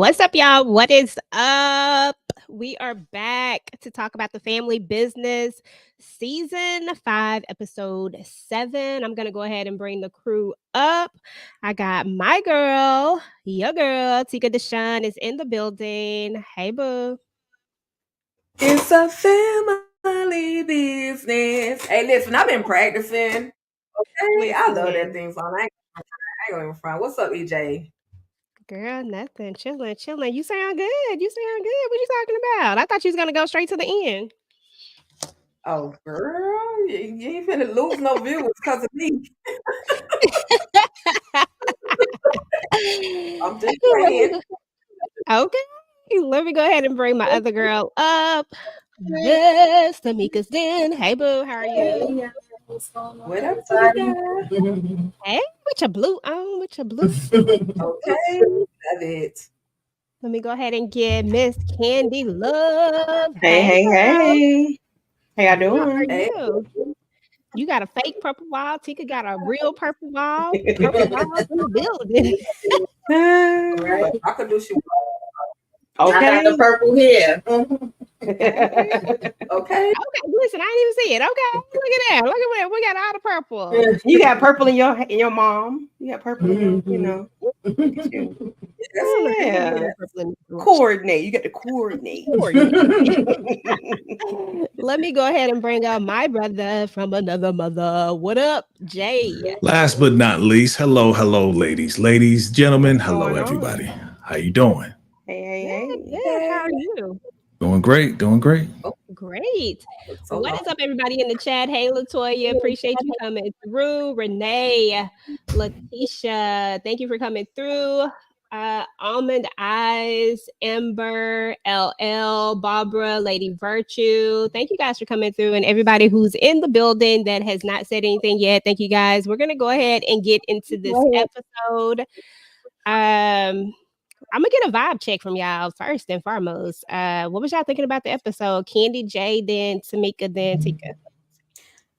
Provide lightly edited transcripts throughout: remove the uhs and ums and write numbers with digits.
What's up, y'all? What is up? We are back to talk about the family business, season 5, episode 7. I'm going to go ahead and bring the crew up. I got my girl, your girl, Tika Deshawn is in the building. Hey, boo. It's a family business. Hey, listen, I've been practicing. Okay, I love that Listen, theme song. I ain't going in front. What's up, EJ? girl, nothing. Chilling, chilling. You sound good. You sound good. What you talking about? I thought you was going to go straight to the end. Oh, girl, you ain't finna lose no viewers because of me. I'm just Let me saying. Okay. Let me go ahead and bring my other girl up. Miss Tamika's Den. Hey, boo. How are you? Hey, what's going on, What up, everybody? Tika? Hey, with your blue on, with your blue. Okay, love it. Let me go ahead and get Miss Candy Love. Hey, Hey, hey, girl. hey. How y'all How are doing? Hey, you? You got a fake purple wall. Tika got a real purple wall. Purple walls in the building. Right? I could do she. I got the Okay. purple hair. Okay. Okay. Okay. Listen, I didn't even see it. Okay. Look at that. Look at that. We got all the purple. You got purple in your mom. You got purple in your, Look at you. That's I don't know. Maybe Yeah. the purple in the Coordinate. You got to coordinate. Let me go ahead and bring out my brother from another mother. What up, Jay? Last but not least, hello, ladies, gentlemen, What's hello, going everybody. on? How you doing? Hey. Good. How are you? Doing great, doing great. Great. so What long. is up, everybody in the chat? Hey, Latoya, appreciate you coming through. Renee, Letitia, thank you for coming through. Almond Eyes, Ember, LL, Barbara, Lady Virtue. Thank you guys for coming through, and everybody who's in the building that has not said anything yet. Thank you guys. We're gonna go ahead and get into this episode. I'm gonna get a vibe check from y'all first and foremost. What was y'all thinking about the episode? Candy, Jay, then Tamika, then Tika. It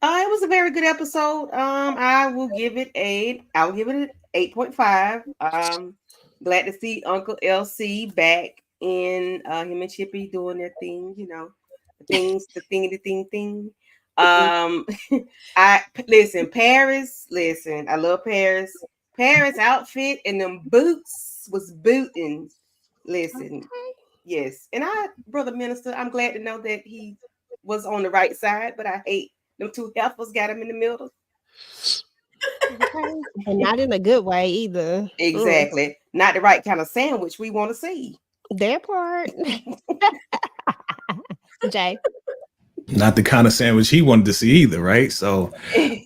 was a very good episode. I will give it an 8.5. Glad to see Uncle LC back in him and Chippy doing their thing, the thing. Um I listen, Paris, I love Paris. Paris outfit and them boots was booting. Listen, yes. And brother minister, I'm glad to know that he was on the right side, but I hate them two heifers got him in the middle. Okay. And not in a good way either. Exactly. Not the right kind of sandwich we want to see. Their part. Jay. Not the kind of sandwich he wanted to see either, right? So,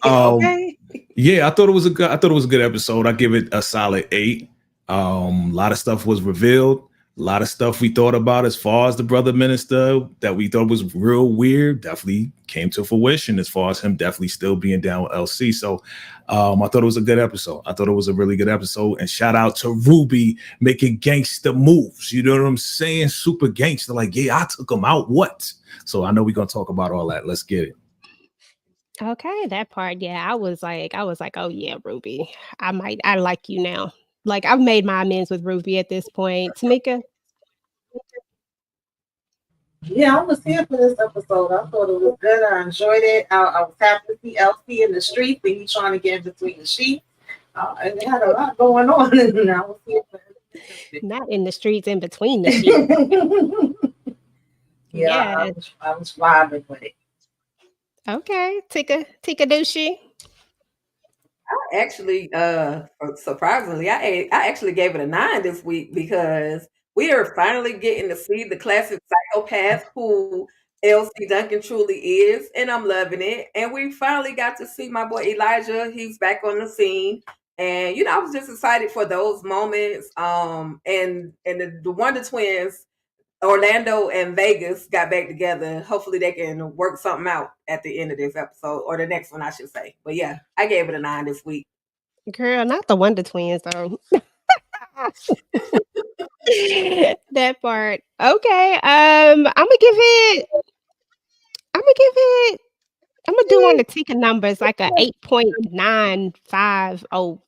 Okay. yeah, I thought it was a good episode. I give it a solid 8. A lot of stuff was revealed. A lot of stuff we thought about as far as the brother minister that we thought was real weird definitely came to fruition as far as him definitely still being down with LC. So I thought it was a good episode. I thought it was a really good episode. And shout out to Ruby making gangster moves. You know what I'm saying? Super gangster. Like, yeah, I took him out. What? So I know we're going to talk about all that. Let's get it. Okay, that part. Yeah, I was like, oh yeah, Ruby. I like you now. Like I've made my amends with Ruby at this point. Tamika. Yeah, I was here for this episode. I thought it was good. I enjoyed it. I was happy to see LC in the streets and he's trying to get in between the sheets. And they had a lot going on, and I was here for it. Not in the streets, in between the sheets. Yeah, I was vibing with it. Okay, Tika Douchey. Actually, surprisingly, I actually gave it a 9 this week because we are finally getting to see the classic psychopath who Elsie Duncan truly is, and I'm loving it. And we finally got to see my boy Elijah. He's back on the scene, and I was just excited for those moments. And the Wonder Twins, Orlando and Vegas, got back together. Hopefully they can work something out at the end of this episode, or the next one, I should say. But yeah, I gave it a 9 this week. Girl, not the Wonder Twins though. That part. Okay. I'm gonna do on the Tika numbers like a 8.950.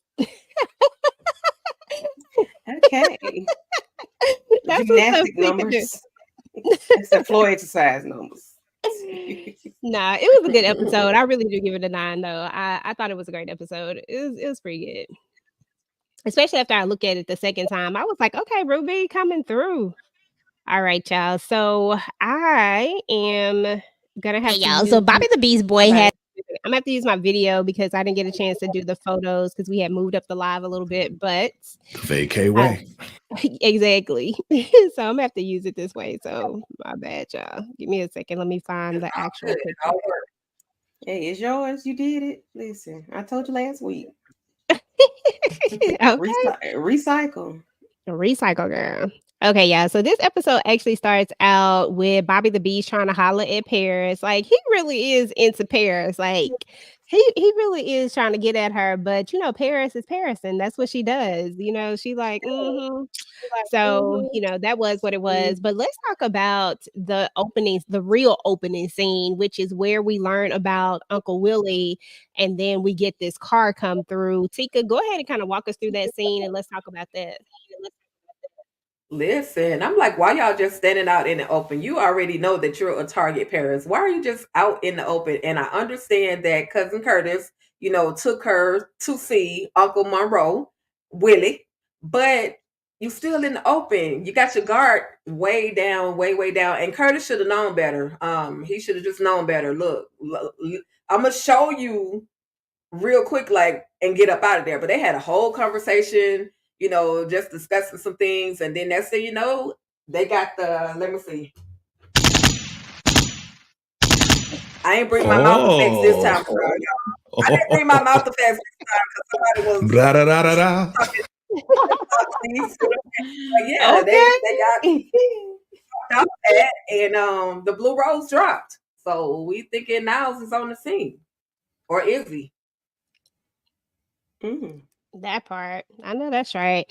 Okay. That's Gymnastic what numbers. It's the floor exercise numbers. Nah, it was a good episode. I really do give it a 9 though. I thought it was a great episode. It was pretty good. Especially after I look at it the second time. I was like, okay, Ruby coming through. All right, y'all. So I am gonna have to y'all. use So Bobby the Beast Boy had. I'm gonna have to use my video because I didn't get a chance to do the photos because we had moved up the live a little bit, but Vacay way. exactly. So I'm gonna have to use it this way. So my bad, y'all. Give me a second. Let me find the actual picture. Hey, it's yours. You did it. Listen, I told you last week. Okay. Recycle. Recycle girl. Okay, yeah. So this episode actually starts out with Bobby the Beast trying to holler at Paris. Like he really is into Paris. Like he really is trying to get at her. But you know, Paris is Paris, and that's what she does. You know, she like, So, that was what it was. But let's talk about the openings, the real opening scene, which is where we learn about Uncle Willie, and then we get this car come through. Tika, go ahead and kind of walk us through that scene, and let's talk about that. Listen, I'm like, why y'all just standing out in the open? You already know that you're a target, Paris. Why are you just out in the open? And I understand that cousin Curtis, took her to see Uncle Monroe, Willie, but you still in the open. You got your guard way down, way down. And Curtis should have known better. He should have just known better. Look, I'm gonna show you real quick, like, and get up out of there. But they had a whole conversation, just discussing some things. And then next thing you know, they got let me see. I ain't bring my mouth effects this time. I didn't bring my mouth effects this time because somebody was Blah, da, da, da, da. Yeah, they got that, and the blue rose dropped. So we thinking Niles is on the scene. Or is he? That part. I know that's right.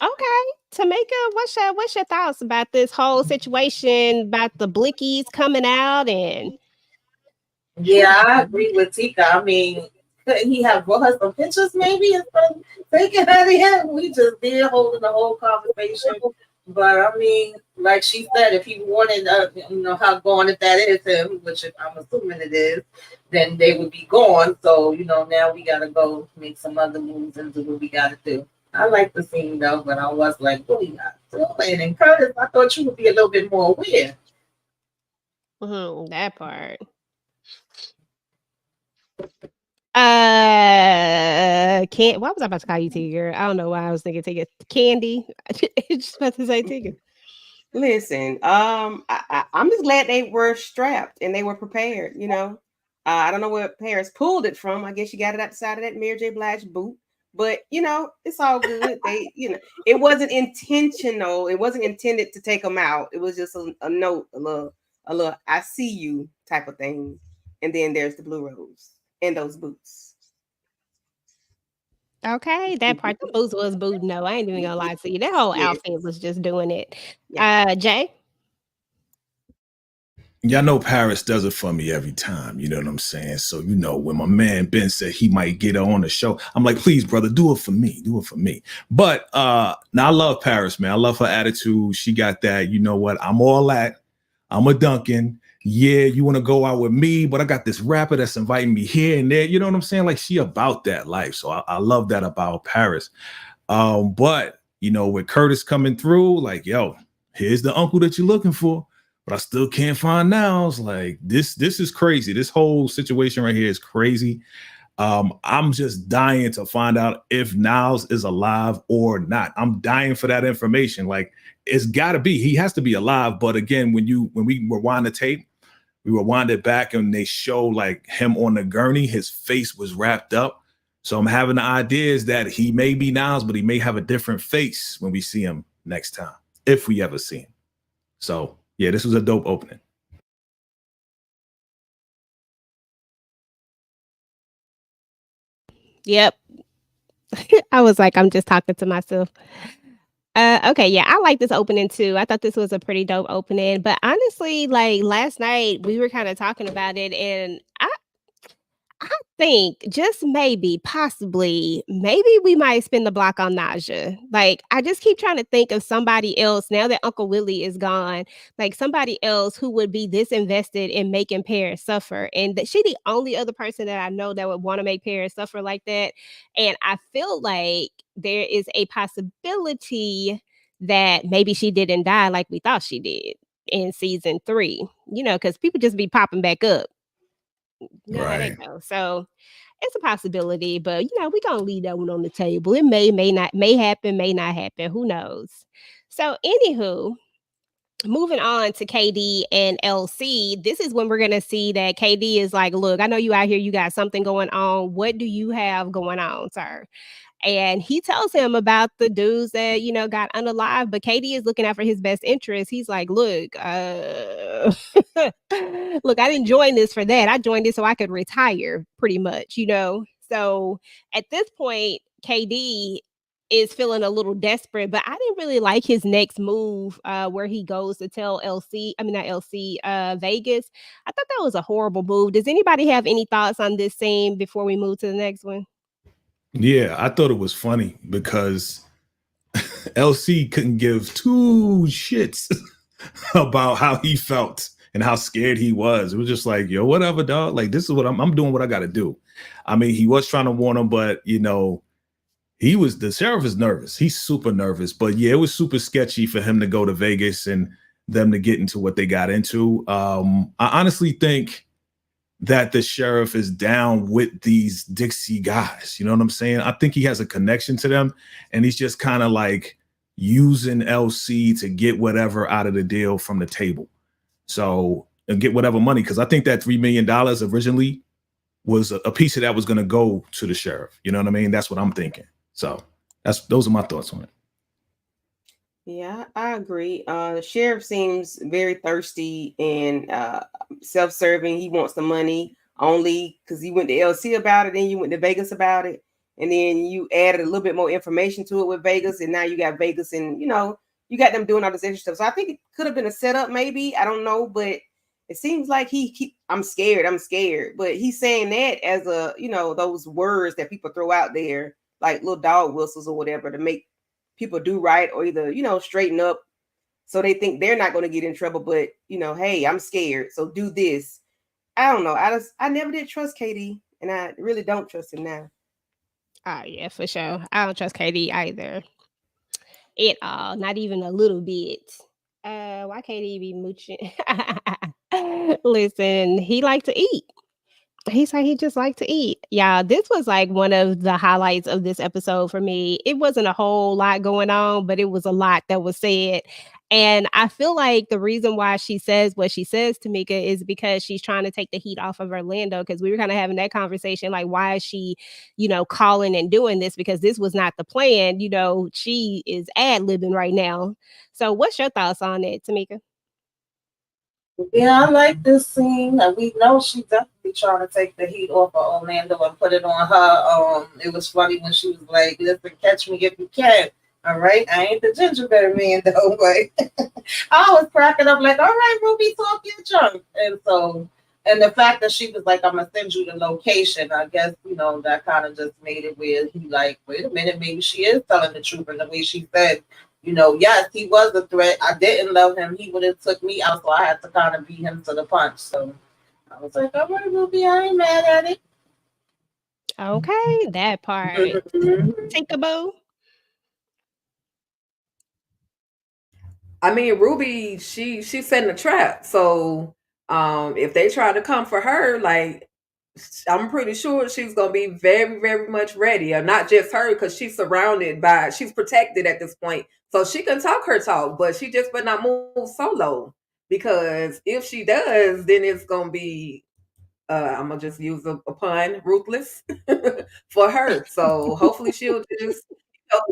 Okay. Tamika, what's your thoughts about this whole situation about the blickies coming out and Yeah, I agree with Tika. I mean, couldn't he have brought her some pictures maybe instead of taking her to him? We just did holding the whole conversation. But I mean, like she said, if he wanted, how gone if that is him, which I'm assuming it is, then they would be gone. So, now we got to go make some other moves and do what we got to do. I like the scene though, but I was like, what are you not doing? And Curtis, I thought you would be a little bit more aware. That part. Why was I about to call you Tigger? I don't know why I was thinking Tigger. Candy. Just about to say Tigger. Listen, I'm just glad they were strapped and they were prepared. I don't know where Paris pulled it from. I guess you got it outside of that Mary J. Blige boot. But it's all good. They, it wasn't intentional. It wasn't intended to take them out. It was just a note, a little I see you type of thing. And then there's the blue rose and those boots. Okay, that part the boots was booting. No, I ain't even gonna lie to you. That whole outfit was just doing it. Jay. Y'all know Paris does it for me every time. You know what I'm saying? So, when my man Ben said he might get on the show, I'm like, please, brother, do it for me. Do it for me. But now I love Paris, man. I love her attitude. She got that, you know what? I'm all that. I'm a Duncan. Yeah, you want to go out with me, but I got this rapper that's inviting me here and there. You know what I'm saying? Like she about that life. So I love that about Paris. But, with Curtis coming through, like, yo, here's the uncle that you're looking for. But I still can't find Niles. Like this is crazy. This whole situation right here is crazy. I'm just dying to find out if Niles is alive or not. I'm dying for that information. Like it's gotta be, he has to be alive. But again, when we rewind the tape, we rewind it back and they show like him on the gurney, his face was wrapped up. So I'm having the ideas that he may be Niles, but he may have a different face when we see him next time, if we ever see him. So yeah, this was a dope opening. Yep. I was like, I'm just talking to myself. Okay, yeah, I like this opening too. I thought this was a pretty dope opening. But honestly, like last night we were kind of talking about it, and I think just maybe, possibly, maybe we might spin the block on Naja. Like, I just keep trying to think of somebody else now that Uncle Willie is gone, like somebody else who would be this invested in making Paris suffer. And that she the only other person that I know that would want to make Paris suffer like that. And I feel like there is a possibility that maybe she didn't die like we thought she did in season 3, because people just be popping back up. You know how they Right. go. So it's a possibility, but we gonna leave that one on the table. It may not, may happen, may not happen. Who knows? So, anywho, moving on to KD and LC, this is when we're gonna see that KD is like, look, I know you out here, you got something going on. What do you have going on, sir? And he tells him about the dudes that got unalive, but Katie is looking out for his best interest. He's like, look, look, I didn't join this for that. I joined this so I could retire, pretty much. So at this point, KD is feeling a little desperate, but I didn't really like his next move, where he goes to tell LC, I mean not LC, Vegas. I thought that was a horrible move. Does anybody have any thoughts on this scene before we move to the next one? Yeah, I thought it was funny because LC couldn't give two shits about how he felt and how scared he was. It was just like, yo, whatever, dog. Like, this is what I'm doing what I got to do. I mean, he was trying to warn him, but the sheriff is nervous. He's super nervous. But yeah, it was super sketchy for him to go to Vegas and them to get into what they got into. I honestly think that the sheriff is down with these Dixie guys. You know what I'm saying? I think he has a connection to them, and he's just kind of like using LC to get whatever out of the deal from the table. So, and get whatever money, because I think that $3 million originally was a piece of that was going to go to the sheriff. You know what I mean? That's what I'm thinking. So those are my thoughts on it. Yeah, I agree. The sheriff seems very thirsty and self-serving. He wants the money only because he went to LC about it, then you went to Vegas about it, and then you added a little bit more information to it with Vegas, and now you got Vegas, and you got them doing all this extra stuff. So I think it could have been a setup, maybe. I don't know, but it seems like I'm scared, but he's saying that as those words that people throw out there, like little dog whistles or whatever, to make people do right or either straighten up, so they think they're not going to get in trouble, but hey, I'm scared, so do this. I don't know. I never did trust KD, and I really don't trust him now. Oh yeah, for sure. I don't trust KD either at all, not even a little bit. Why KD be mooching? Listen, he like to eat. He said he just liked to eat. Yeah, this was like one of the highlights of this episode for me. It wasn't a whole lot going on, but it was a lot that was said. And I feel like the reason why she says what she says, Tamika, is because she's trying to take the heat off of Orlando. Because we were kind of having that conversation, like, why is she, calling and doing this? Because this was not the plan. She is ad-libbing right now. So what's your thoughts on it, Tamika? Yeah, I like this scene. We know she's definitely trying to take the heat off of Orlando and put it on her. It was funny when she was like, "Listen, catch me if you can." All right, I ain't the gingerbread man though, but I was cracking up like, "All right, Ruby, talk your junk." And the fact that she was like, "I'm gonna send you the location," I guess that kind of just made it where he like, wait a minute, maybe she is telling the truth in the way she said. Yes, he was a threat. I didn't love him. He would have took me out, so I had to kind of beat him to the punch. So I was like, all right, Ruby, I ain't mad at it. Okay, that part. Tinkerboo. I mean, Ruby, she's setting a trap. So if they try to come for her, like, I'm pretty sure she's gonna be very, very much ready. Or not just her, because she's protected at this point. So she can talk her talk, but she just better not move solo. Because if she does, then it's gonna be I'm gonna just use a pun, ruthless for her. So hopefully she'll just,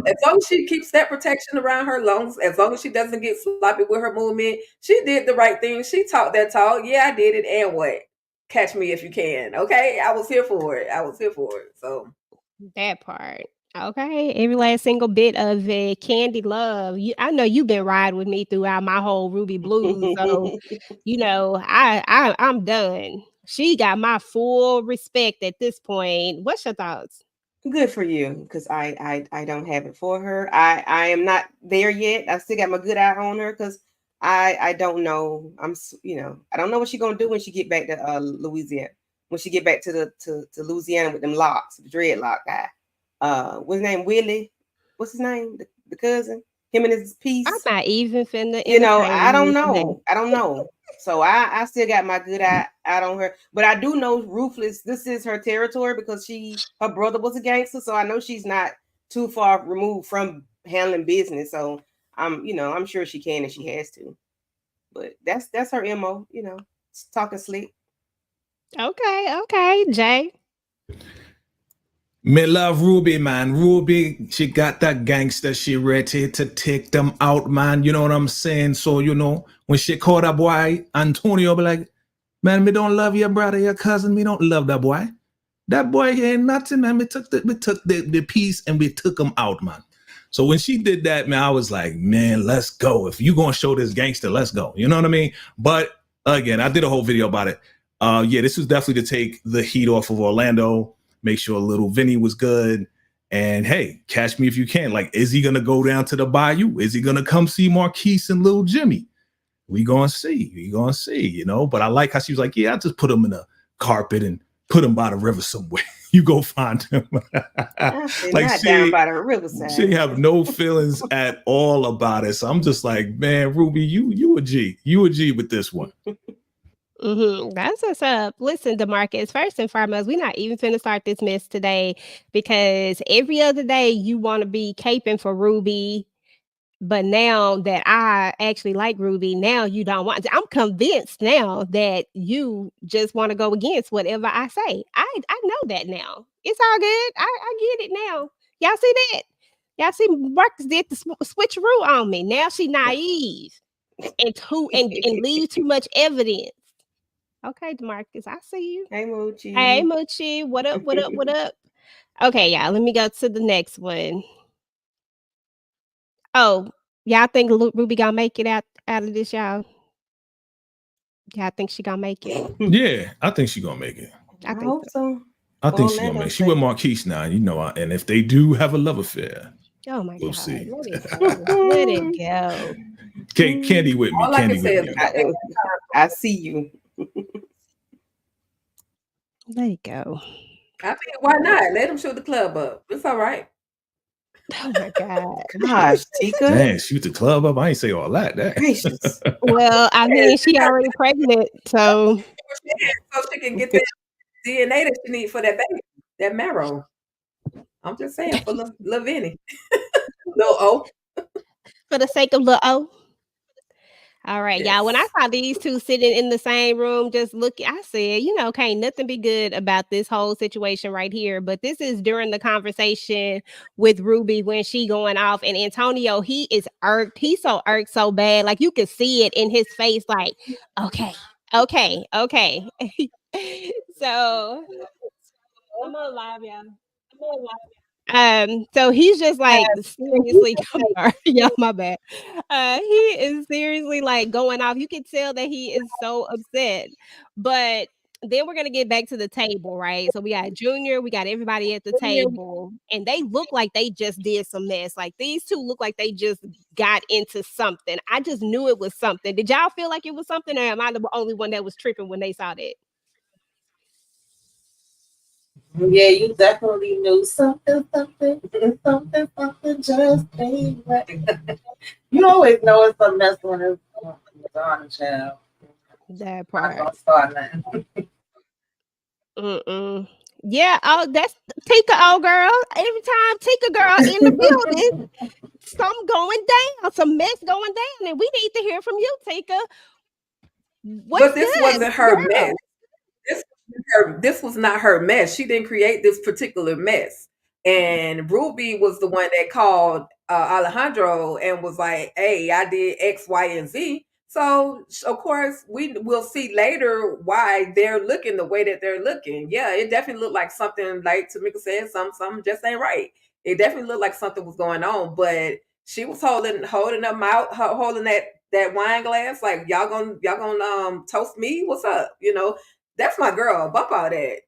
as long as she keeps that protection around her lungs, as long as she doesn't get sloppy with her movement, she did the right thing. She talked that talk. Yeah, I did it. And what? Catch me if you can. Okay, I was here for it. So That part. Okay, every last single bit of it. Candy Love. I know you've been riding with me throughout my whole Ruby Blues, so I'm done. She got my full respect at this point. What's your thoughts? Good for you, because I don't have it for her. I am not there yet. I still got my good eye on her because I don't know. I don't know what she's gonna do when she get back to Louisiana. When she get back to Louisiana with them locks, the dreadlock guy. What's his name? Willie. What's his name? The cousin. Him and his I'm piece. not even finna I don't entertain today. know. I don't know. So I still got my good eye out on her. But I do know Ruthless, this is her territory because her brother was a gangster. So I know she's not too far removed from handling business. So I'm sure she can and she has to. But that's her MO, talking slick. Okay, Jay. Me love Ruby, man. Ruby, she got that gangster. She ready to take them out, man. You know what I'm saying? So, when she called that boy, Antonio, be like, man, me don't love your brother, your cousin. Me don't love that boy. That boy ain't nothing, man. We took the piece and we took him out, man. So when she did that, man, I was like, man, let's go. If you gonna show this gangster, let's go. You know what I mean? But again, I did a whole video about it. This was definitely to take the heat off of Orlando. Make sure little Vinny was good. And hey, catch me if you can. Like, is he going to go down to the bayou? Is he going to come see Marquise and little Jimmy? We going to see, But I like how she was like, yeah, I just put him in a carpet and put him by the river somewhere. You go find him. Like not down by the riverside. She have no feelings at all about it. So I'm just like, man, Ruby, you a G. You a G with this one. That's what's up. Listen, DeMarcus, first and foremost, we're not even finna start this mess today because every other day you want to be caping for Ruby. But now that I actually like Ruby, now you don't want to. I'm convinced now that you just want to go against whatever I say. I know that now. It's all good. I get it now. Y'all see that? Y'all see Marcus did the switcheroo on me. Now she naive and leave too much evidence. Okay, DeMarcus, I see you. Hey, Moochie. Hey, Moochie. What up? Okay, y'all, let me go to the next one. Oh, y'all think Ruby gonna make it out of this, y'all? Y'all think she gonna make it? Yeah, I think she gonna make it. I hope so. I think she gonna make it. She with Marquise now, and if they do have a love affair, oh my we'll God, see. Let it go. Candy with me. All I can say is I see you. Let it go. I mean, why not? Let him shoot the club up. It's all right. Oh my God. Gosh, Tika. Dang, shoot the club up. I ain't say all that. Gracious. Well, I mean, she already pregnant, so she can get that DNA that she needs for that baby, that marrow. I'm just saying for little Vinny. Little O. For the sake of little O. All right, y'all. When I saw these two sitting in the same room, just looking, I said, can't nothing be good about this whole situation right here. But this is during the conversation with Ruby when she going off, and Antonio, he is irked. He's so irked so bad, like you could see it in his face. Like, okay. So I'm gonna live, y'all. So he's just like seriously, I'm sorry, y'all, my bad. He is seriously like going off. You can tell that he is so upset. But then we're gonna get back to the table, right? So we got Junior, we got everybody at the table, and they look like they just did some mess. Like these two look like they just got into something. I just knew it was something. Did y'all feel like it was something, or am I the only one that was tripping when they saw that? Yeah, you definitely knew something just ain't right. You always know it's a mess when it's on, child. That part. I'm not gonna start nothing. Yeah, that's Tika, old girl. Every time Tika girl in the building, something going down, some mess going down, and we need to hear from you, Tika. But this wasn't her mess. This was not her mess. She didn't create this particular mess. And Ruby was the one that called Alejandro and was like, hey, I did X, Y, and Z. So, of course, we will see later why they're looking the way that they're looking. Yeah, it definitely looked like something, like Tamika said, something just ain't right. It definitely looked like something was going on, but she was holding them out, holding that wine glass, like y'all gonna toast me? What's up? That's my girl. Bump all that.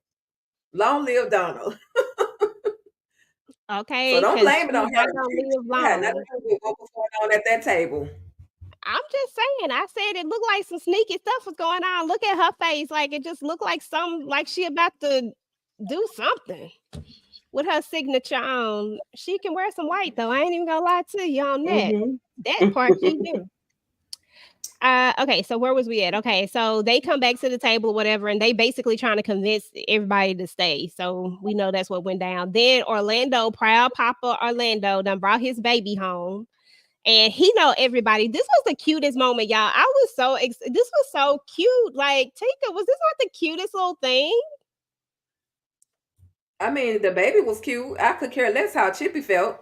Long live Donald. So Okay, don't because blame it she's on not her. gonna She live had nothing long. to do with what was going on at that table. I'm just saying. I said it looked like some sneaky stuff was going on. Look at her face. Like it just looked like like she about to do something with her signature on. She can wear some white though. I ain't even gonna lie to you on that. Mhm. That part she do. Okay, so where was we at? Okay, so they come back to the table or whatever, and they basically trying to convince everybody to stay. So we know that's what went down. Then Orlando, proud Papa Orlando, done brought his baby home. And he know everybody. This was the cutest moment, y'all. I was so this was so cute. Like, Tika, was this not the cutest little thing? I mean, the baby was cute. I could care less how Chippy felt.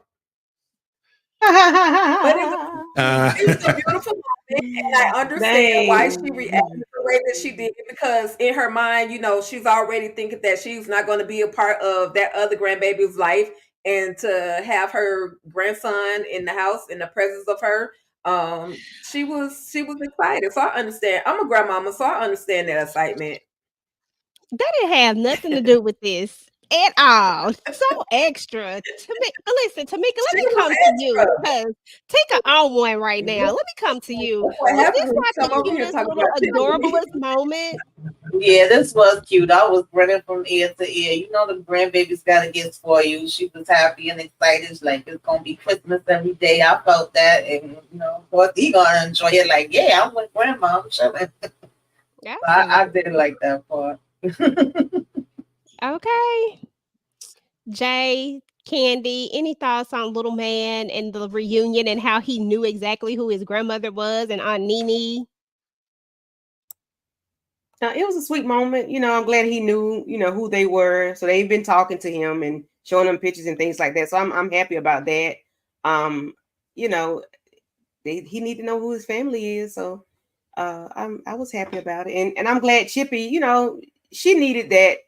But it was a beautiful moment, and I understand why she reacted the way that she did, because in her mind, she's already thinking that she's not going to be a part of that other grandbaby's life, and to have her grandson in the house in the presence of her, she was excited. So I understand. I'm a grandmama, so I understand that excitement. That didn't have nothing to do with this at all. So extra. Listen, Tamika, let She me was come to extra. you because Tika on one right now. What Let me come to you. what Was happened this when you not come the over here cutest talking little about Tiffany? adorablest moment? Yeah, this was cute. I was grinning from ear to ear. You know, the grandbaby's got a gift for you. She was happy and excited. She's like, it's gonna be Christmas every day. I felt that, and of course, he gonna enjoy it. Like, yeah, I'm with grandma. I'm chilling. I didn't like that part. Okay. Jay, Candy, any thoughts on little man and the reunion and how he knew exactly who his grandmother was and Aunt Nene? It was a sweet moment. I'm glad he knew, who they were. So they've been talking to him and showing him pictures and things like that. So I'm happy about that. Um, you know, he need to know who his family is. So I was happy about it. And I'm glad Chippy, she needed that.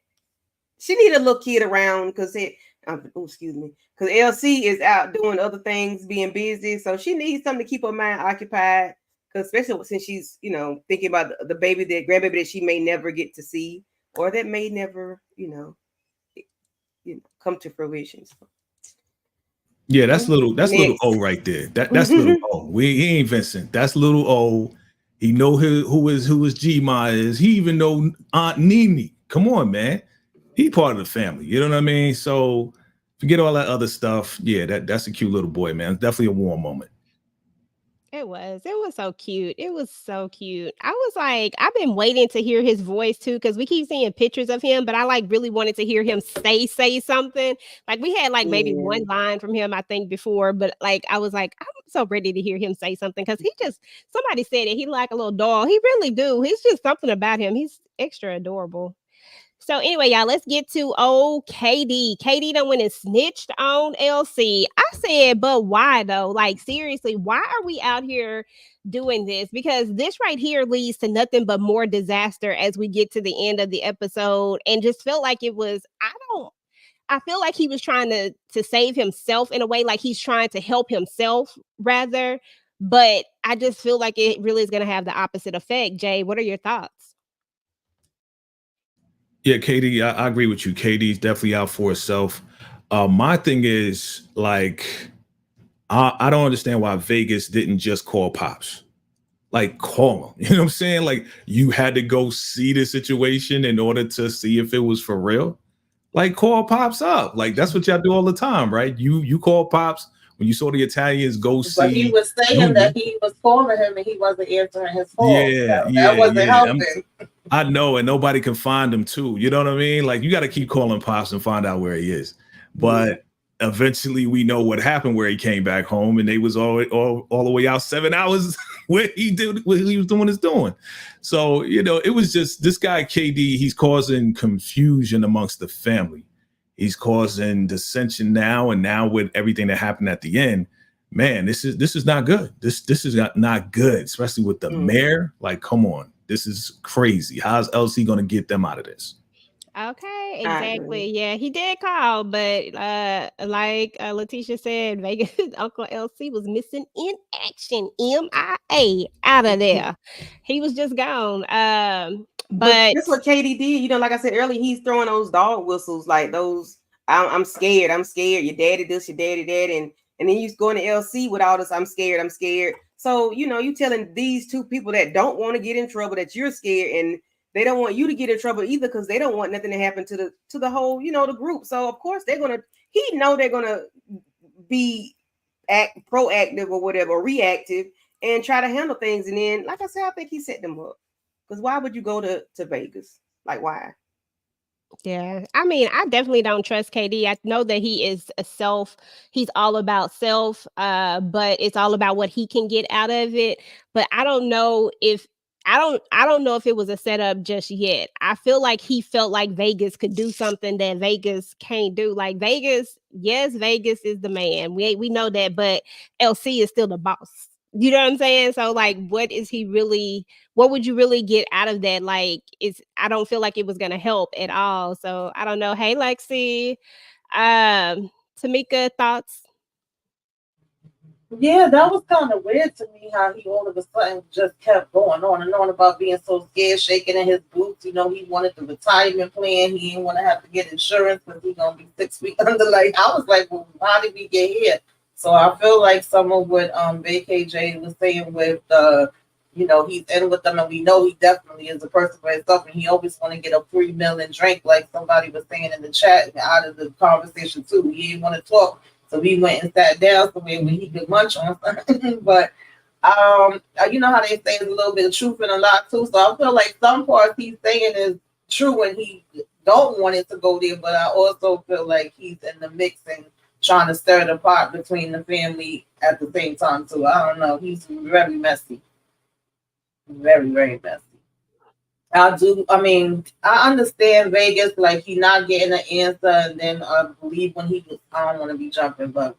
She needed a little kid around because excuse me, because LC is out doing other things, being busy. So she needs something to keep her mind occupied. Because especially since she's, thinking about the baby, the grandbaby that she may never get to see, or that may never, come to fruition. So. Yeah, that's little O right there. That's little O. He ain't Vincent. That's little O. He know who his G-Ma is. He even know Aunt Nene. Come on, man. He part of the family. You know what I mean? So forget all that other stuff. Yeah, that's a cute little boy, man. Definitely a warm moment. It was. It was so cute. It was so cute. I was like, I've been waiting to hear his voice too, because we keep seeing pictures of him, but I like really wanted to hear him say something. Like we had like maybe one line from him, I think, before, but like I was like, I'm so ready to hear him say something because somebody said it. He like a little doll. He really do. He's just something about him. He's extra adorable. So anyway, y'all, let's get to old KD. KD done went and snitched on LC. I said, but why though? Like seriously, why are we out here doing this? Because this right here leads to nothing but more disaster as we get to the end of the episode, and just felt like it was. I feel like he was trying to save himself in a way, like he's trying to help himself rather. But I just feel like it really is going to have the opposite effect. Jay, what are your thoughts? Yeah, Katie, I agree with you. Katie's definitely out for herself. My thing is like, I don't understand why Vegas didn't just call Pops. Like, call him. You know what I'm saying? Like, you had to go see the situation in order to see if it was for real. Like, call Pops up. Like, that's what y'all do all the time, right? You call Pops when you saw the Italians go see. But he was saying Junior. That he was calling him and he wasn't answering his phone. Yeah, so that wasn't helping. I know, and nobody can find him too. You know what I mean? Like, you got to keep calling Pops and find out where he is. But eventually we know what happened where he came back home, and they was all the way out 7 hours where he was doing his doing. So, it was just this guy KD, he's causing confusion amongst the family. He's causing dissension now, and now with everything that happened at the end, man, this is not good. This is not good, especially with the mayor. Like, come on. This is crazy. How's LC going to get them out of this? Okay, I agree. exactly. Yeah, he did call, but like Letitia said, Vegas Uncle LC was missing in action. MIA out of there. He was just gone. But But that's what Katie did. You know, like I said earlier, he's throwing those dog whistles, like those. I'm scared. I'm scared. Your daddy this, your daddy that, and then you going to LC with all this. I'm scared. I'm scared. So you know, you telling these two people that don't want to get in trouble that you're scared, and they don't want you to get in trouble either because they don't want nothing to happen to the whole, you know, the group. So of course they're gonna. He know they're gonna be act proactive or whatever, reactive, and try to handle things. And then, like I said, I think he set them up. Because why would you go to Vegas? Like why? yeah, I mean, I definitely don't trust KD. I know that he is a self. He's all about self, but it's all about what he can get out of it. But I don't know if I don't know if it was a setup just yet. I feel like he felt like Vegas could do something that Vegas can't do. Like Vegas, yes, Vegas is the man. We know that, but LC is still the boss. You know what I'm saying? So like, what is he really? What would you really get out of that? Like, it's I don't feel like it was gonna help at all. So I don't know. Hey, Lexi, Tamika, thoughts? Yeah, that was kind of weird to me how he all of a sudden just kept going on and on about being so scared, shaking in his boots. You know, he wanted the retirement plan. He didn't want to have to get insurance because he's going to be 6 weeks under. Like, I was like, well, how did we get here? So I feel like some of what BKJ was saying with, you know, he's in with them and we know he definitely is a person for himself and he always want to get a free meal and drink like somebody was saying in the chat out of the conversation too. He didn't want to talk so we went and sat down somewhere where he could munch on something. But you know how they say there's a little bit of truth in a lot too. So I feel like some parts he's saying is true and he don't want it to go there. But I also feel like he's in the mix and trying to stir the pot between the family at the same time too. I don't know. He's very messy. Very, very messy. I mean, I understand Vegas, like he not getting an answer, and then I believe when he was, I don't want to be jumping, but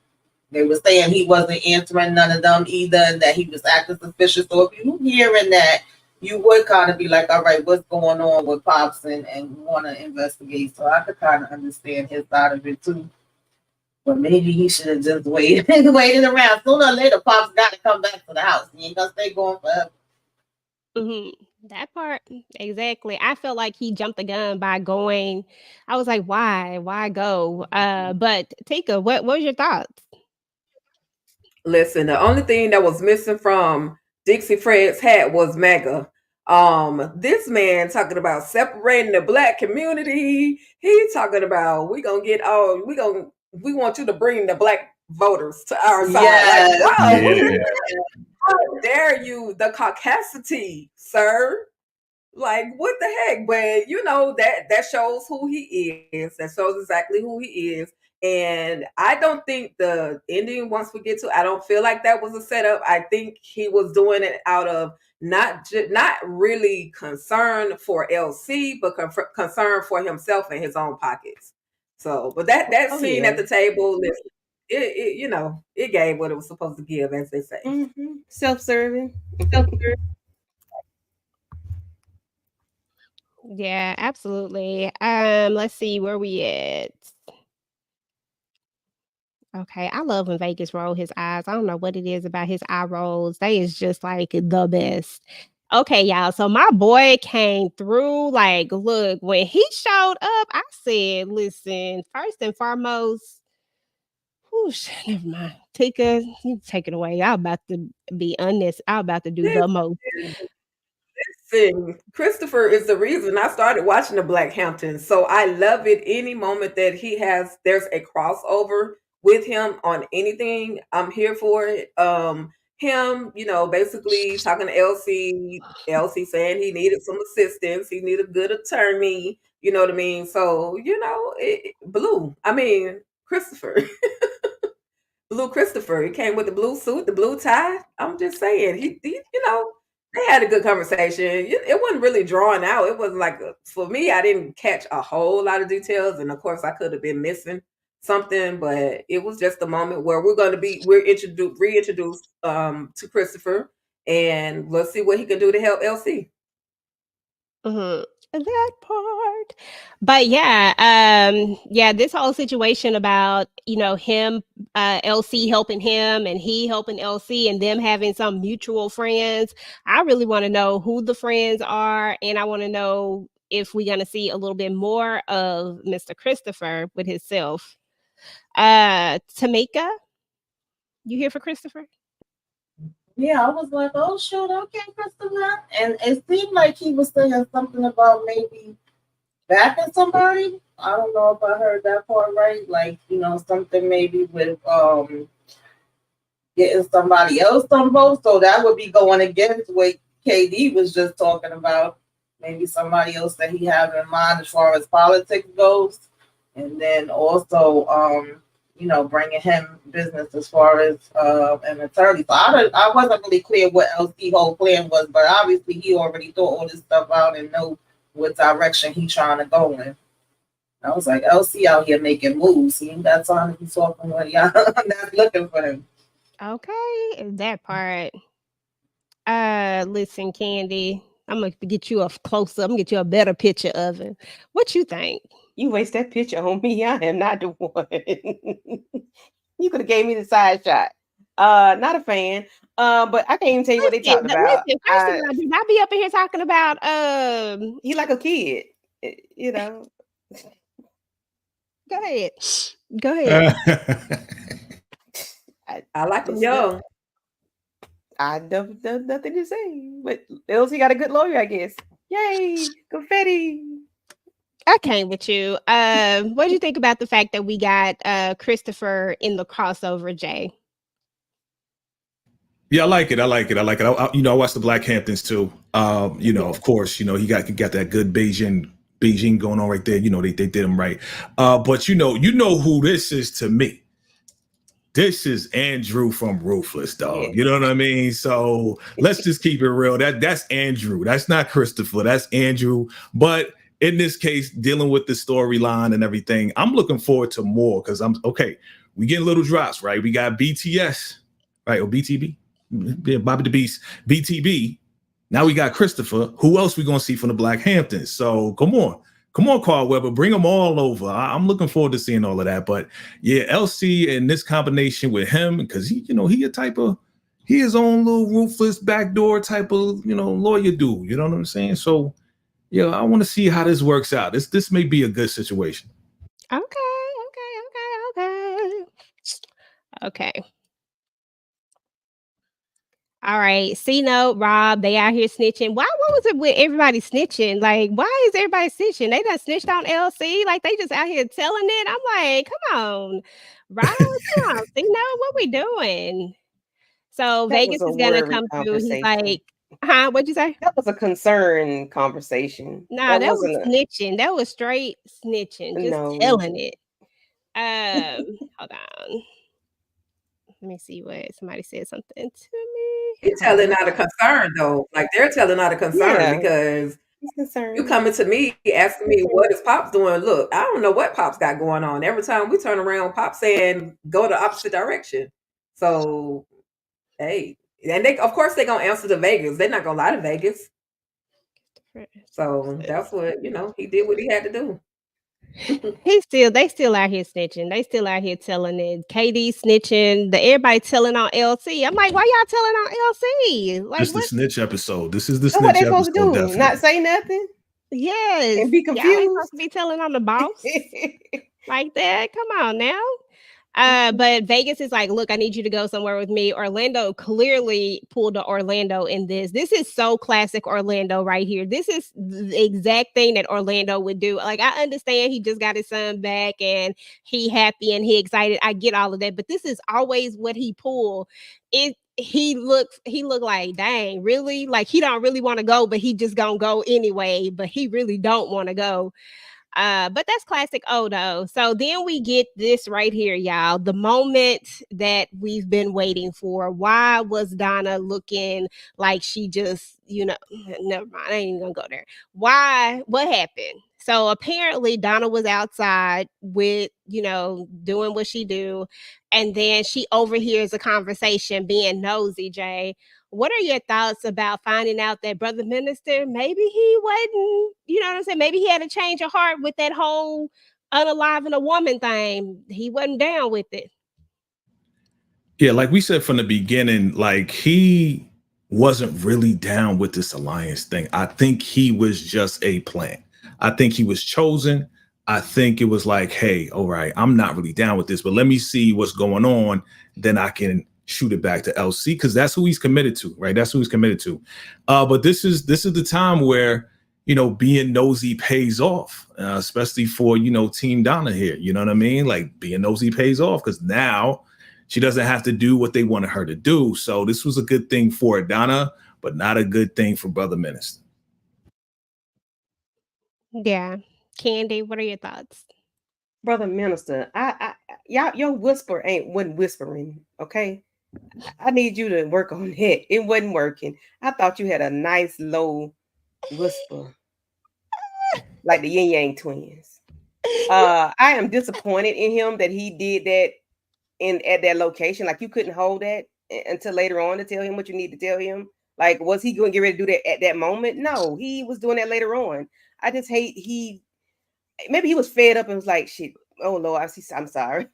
they were saying he wasn't answering none of them either, and that he was acting suspicious. So if you hearing that, you would kind of be like, all right, what's going on with Pops and want to investigate. So I could kind of understand his side of it too. But maybe he should have just waited, waited around. Sooner or later, Pops got to come back to the house. He ain't gonna stay going forever. Hmm. That part, exactly. I felt like he jumped the gun by going. I was like, why? Why go? But Tika, what was your thoughts? Listen, the only thing that was missing from Dixie Fred's hat was MAGA. This man talking about separating the black community. He talking about we want you to bring the black voters to our side. Like, Yes. bro, Yeah. how dare you, the caucasity, sir? Like what the heck? But you know that shows who he is. That shows exactly who he is. And I don't think the ending once we get to, I don't feel like that was a setup. I think he was doing it out of not really concern for LC, but concern for himself and his own pockets. So, but that Oh scene yeah. at the table, it you know it gave what it was supposed to give, as they say. Mm-hmm. Self-serving. Yeah, absolutely. Let's see where we at. Okay, I love when Vegas roll his eyes. I don't know what it is about his eye rolls. They is just like the best. Okay, y'all. So my boy came through. Like, look, when he showed up, I said, listen, first and foremost, whoosh, never mind. Tika, you take it away. I'm about to be honest. I'm about to do the most. Listen, Christopher is the reason I started watching the Black Hamptons. So I love it any moment that there's a crossover with him on anything. I'm here for it. Him, you know, basically talking to Elsie saying he needed some assistance, he needed a good attorney, you know what I mean? So, you know, Blue. I mean, Christopher. Blue Christopher. He came with the blue suit, the blue tie. I'm just saying, you know, they had a good conversation. It wasn't really drawn out. It wasn't like for me. I didn't catch a whole lot of details, and of course, I could have been missing something. But it was just a moment where we're introduced reintroduced to Christopher, and let's see what he can do to help LC. Mhm. That part. But yeah, this whole situation about, him, LC helping him and he helping LC and them having some mutual friends. I really want to know who the friends are, and I want to know if we're gonna see a little bit more of Mr. Christopher with himself. Tamika, you here for Christopher? Yeah, I was like, oh shoot, okay, Christopher. And it seemed like he was saying something about maybe backing somebody. I don't know if I heard that part right. Like, something maybe with getting somebody else on both. So that would be going against what KD was just talking about. Maybe somebody else that he have in mind as far as politics goes. And then also, bringing him business as far as an attorney. So I wasn't really clear what else the whole plan was, but obviously he already thought all this stuff out and know what direction he's trying to go in. I was like, LC out here making moves. He ain't got time to be talking with y'all that's looking for him. Okay, that part. Listen, Candy, I'm gonna get you a close up. I'm gonna get you a better picture of him. What you think? You waste that picture on me. I am not the one. You could have gave me the side shot. Not a fan. But I can't even tell you what they talked about. Listen, first of all, did I be up in here talking about He like a kid, you know. Go ahead. Go ahead. I like them young. I don't nothing to say. But Elsie got a good lawyer, I guess. Yay, confetti. I came with you. What do you think about the fact that we got Christopher in the crossover, Jay? Yeah, I like it. I watched the Black Hamptons too. Of course, he got that good Beijing going on right there. They did him right. But you know who this is to me. This is Andrew from Ruthless, dog. Yes. You know what I mean? So let's just keep it real. That's Andrew. That's not Christopher. That's Andrew. But in this case, dealing with the storyline and everything, I'm looking forward to more because we getting little drops, right? We got BTS, right? Or BTB. Bobby the Beast, BTB. Now we got Christopher. Who else we gonna see from the Black Hamptons? So come on, Carl Weber, bring them all over. I'm looking forward to seeing all of that. But yeah, LC and this combination with him because he his own little ruthless backdoor type of lawyer dude. You know what I'm saying? So yeah, I want to see how this works out. This may be a good situation. Okay. All right. C note, Rob, they out here snitching. What was it with everybody snitching? Like, why is everybody snitching? They done snitched on LC. Like, they just out here telling it. I'm like, come on, Rob, come on, C note, what we doing? So That Vegas was is a gonna worried come through. He's conversation. like, huh? What'd you say? That was a concern conversation. Nah, that was wasn't snitching. That was straight snitching. Just No. telling it. Hold on. Let me see what somebody said something to me. You're telling out of concern though. Like they're telling out of concern Yeah. because He's concerned. you coming to me asking me what is Pops doing. Look, I don't know what Pops got going on. Every time we turn around, Pops saying go the opposite direction. So hey, and they of course they're gonna answer to Vegas. They're not gonna lie to Vegas. So that's what he did what he had to do. They still out here snitching. They still out here telling it. KD snitching. Everybody telling on LC. I'm like, why y'all telling on LC? Like, This is the snitch episode. This is the So what snitch they supposed to episode. do? Definitely. Not say nothing Yes. and be Y'all ain't confused. supposed to be telling on the boss like that. Come on now. But Vegas is like, look, I need you to go somewhere with me. Orlando clearly pulled the Orlando in this. This is so classic Orlando right here. This is the exact thing that Orlando would do. Like, I understand he just got his son back and he happy and he excited. I get all of that, but this is always what he pull. He looked like, dang, really? Like he don't really want to go, but he just gonna go anyway. But he really don't want to go. But that's classic Odo. So then we get this right here, y'all. The moment that we've been waiting for. Why was Donna looking like she just, never mind. I ain't even gonna go there. Why? What happened? So apparently Donna was outside with, doing what she do. And then she overhears a conversation being nosy, Jay. what are your thoughts about finding out that Brother Minister, maybe he wasn't, you know what I'm saying? Maybe he had a change of heart with that whole unaliving a woman thing. He wasn't down with it. Yeah, like we said from the beginning, like he wasn't really down with this alliance thing. I think he was just a plant. I think he was chosen. I think it was like, hey, all right, I'm not really down with this, but let me see what's going on. Then I can shoot it back to LC because that's who he's committed to, right? That's who he's committed to. But this is the time where being nosy pays off, especially for Team Donna here. You know what I mean? Like being nosy pays off because now she doesn't have to do what they wanted her to do. So this was a good thing for Donna, but not a good thing for Brother Minister. Yeah. Candy, what are your thoughts? Brother Minister, y'all, your whisper wasn't whispering, okay? I need you to work on it. It wasn't working. I thought you had a nice low whisper, like the Yin Yang twins. I am disappointed in him that he did that at that location. Like you couldn't hold that until later on to tell him what you need to tell him. Like, was he going to get ready to do that at that moment? No, he was doing that later on. I just hate maybe he was fed up and was like, shit, oh Lord, I'm sorry.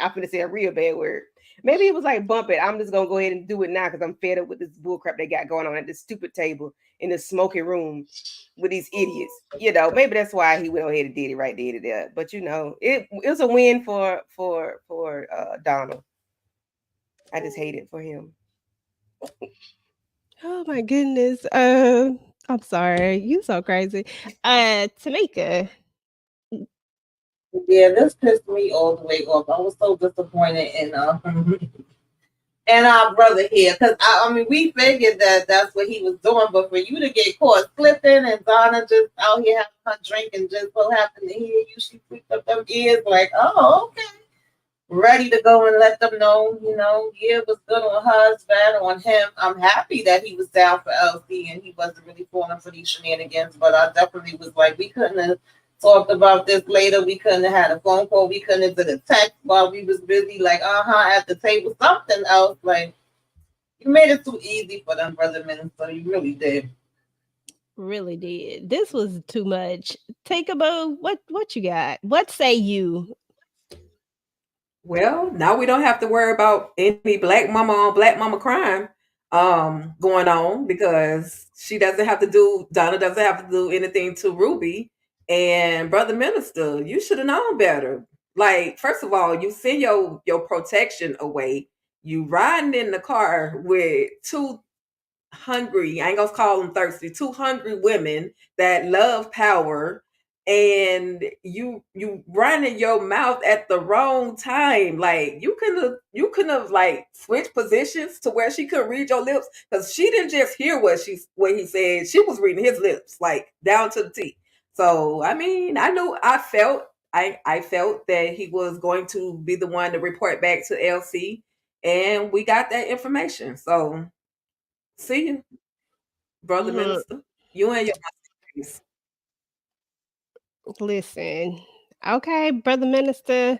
I'm gonna say a real bad word. Maybe he was like, bump it. I'm just gonna go ahead and do it now because I'm fed up with this bullcrap they got going on at this stupid table in this smoky room with these idiots. Maybe that's why he went ahead and did it right there. But it was a win for Donald. I just hate it for him. Oh my goodness. I'm sorry. You so crazy. Tamika. Yeah, this pissed me all the way off. I was so disappointed in and our brother here, because I mean, we figured that that's what he was doing, but for you to get caught slipping and Donna just out here having her drink and just so happened to hear you, she freaked up them ears like, oh, okay. Ready to go and let them know, yeah, it was good on her, it's bad on him. I'm happy that he was down for LC and he wasn't really falling for these shenanigans, but I definitely was like, we couldn't have talked about this later. We couldn't have had a phone call. We couldn't have did a text while we was busy, like, at the table, something else. Like, you made it too easy for them, Brother Minister. You really did. Really did. This was too much. Take a bow. What you got? What say you? Well, now we don't have to worry about any black mama on black mama crime going on because Donna doesn't have to do anything to Ruby. And Brother Minister, you should have known better. Like, first of all, you send your protection away. You riding in the car with two hungry, I ain't gonna call them thirsty, two hungry women that love power, and you running your mouth at the wrong time. Like you couldn't have like switched positions to where she couldn't read your lips, because she didn't just hear what he said, she was reading his lips like down to the T. So I mean, I felt that he was going to be the one to report back to LC, and we got that information. So see you, Brother Minister. You and your masterpiece. Listen. Okay, Brother Minister.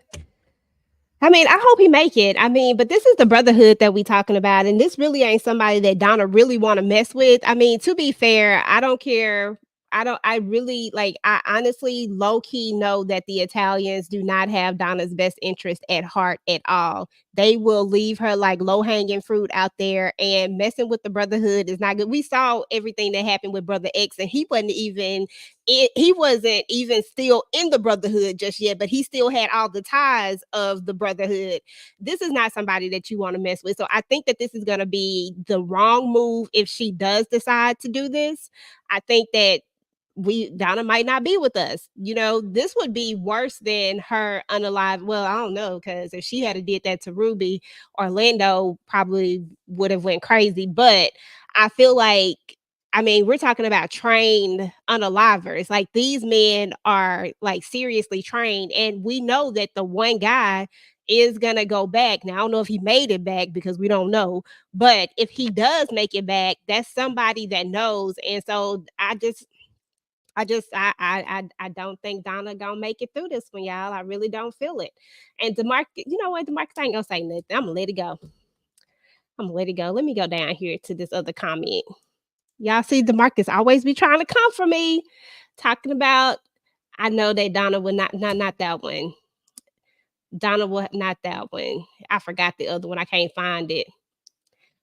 I mean, I hope he make it. I mean, but this is the brotherhood that we talking about, and this really ain't somebody that Donna really want to mess with. I mean, to be fair, I don't care. I really like, I honestly low key know that the Italians do not have Donna's best interest at heart at all. They will leave her like low hanging fruit out there, and messing with the brotherhood is not good. We saw everything that happened with Brother X, and he wasn't even still in the brotherhood just yet, but he still had all the ties of the brotherhood. This is not somebody that you want to mess with. So I think that this is going to be the wrong move if she does decide to do this. I think that Donna might not be with us. This would be worse than her unalive. Well, I don't know, because if she had did that to Ruby, Orlando probably would have went crazy. But I feel like, I mean, we're talking about trained unalivers. Like, these men are like seriously trained, and we know that the one guy is gonna go back. Now, I don't know if he made it back because we don't know, but if he does make it back, that's somebody that knows. And so I don't think Donna gonna make it through this one, y'all. I really don't feel it. And DeMarcus, you know what? DeMarcus ain't gonna say nothing. I'm gonna let it go. I'm gonna let it go. Let me go down here to this other comment. Y'all see DeMarcus always be trying to come for me, talking about. I know that Donna would not that one. Donna would not that one. I forgot the other one. I can't find it.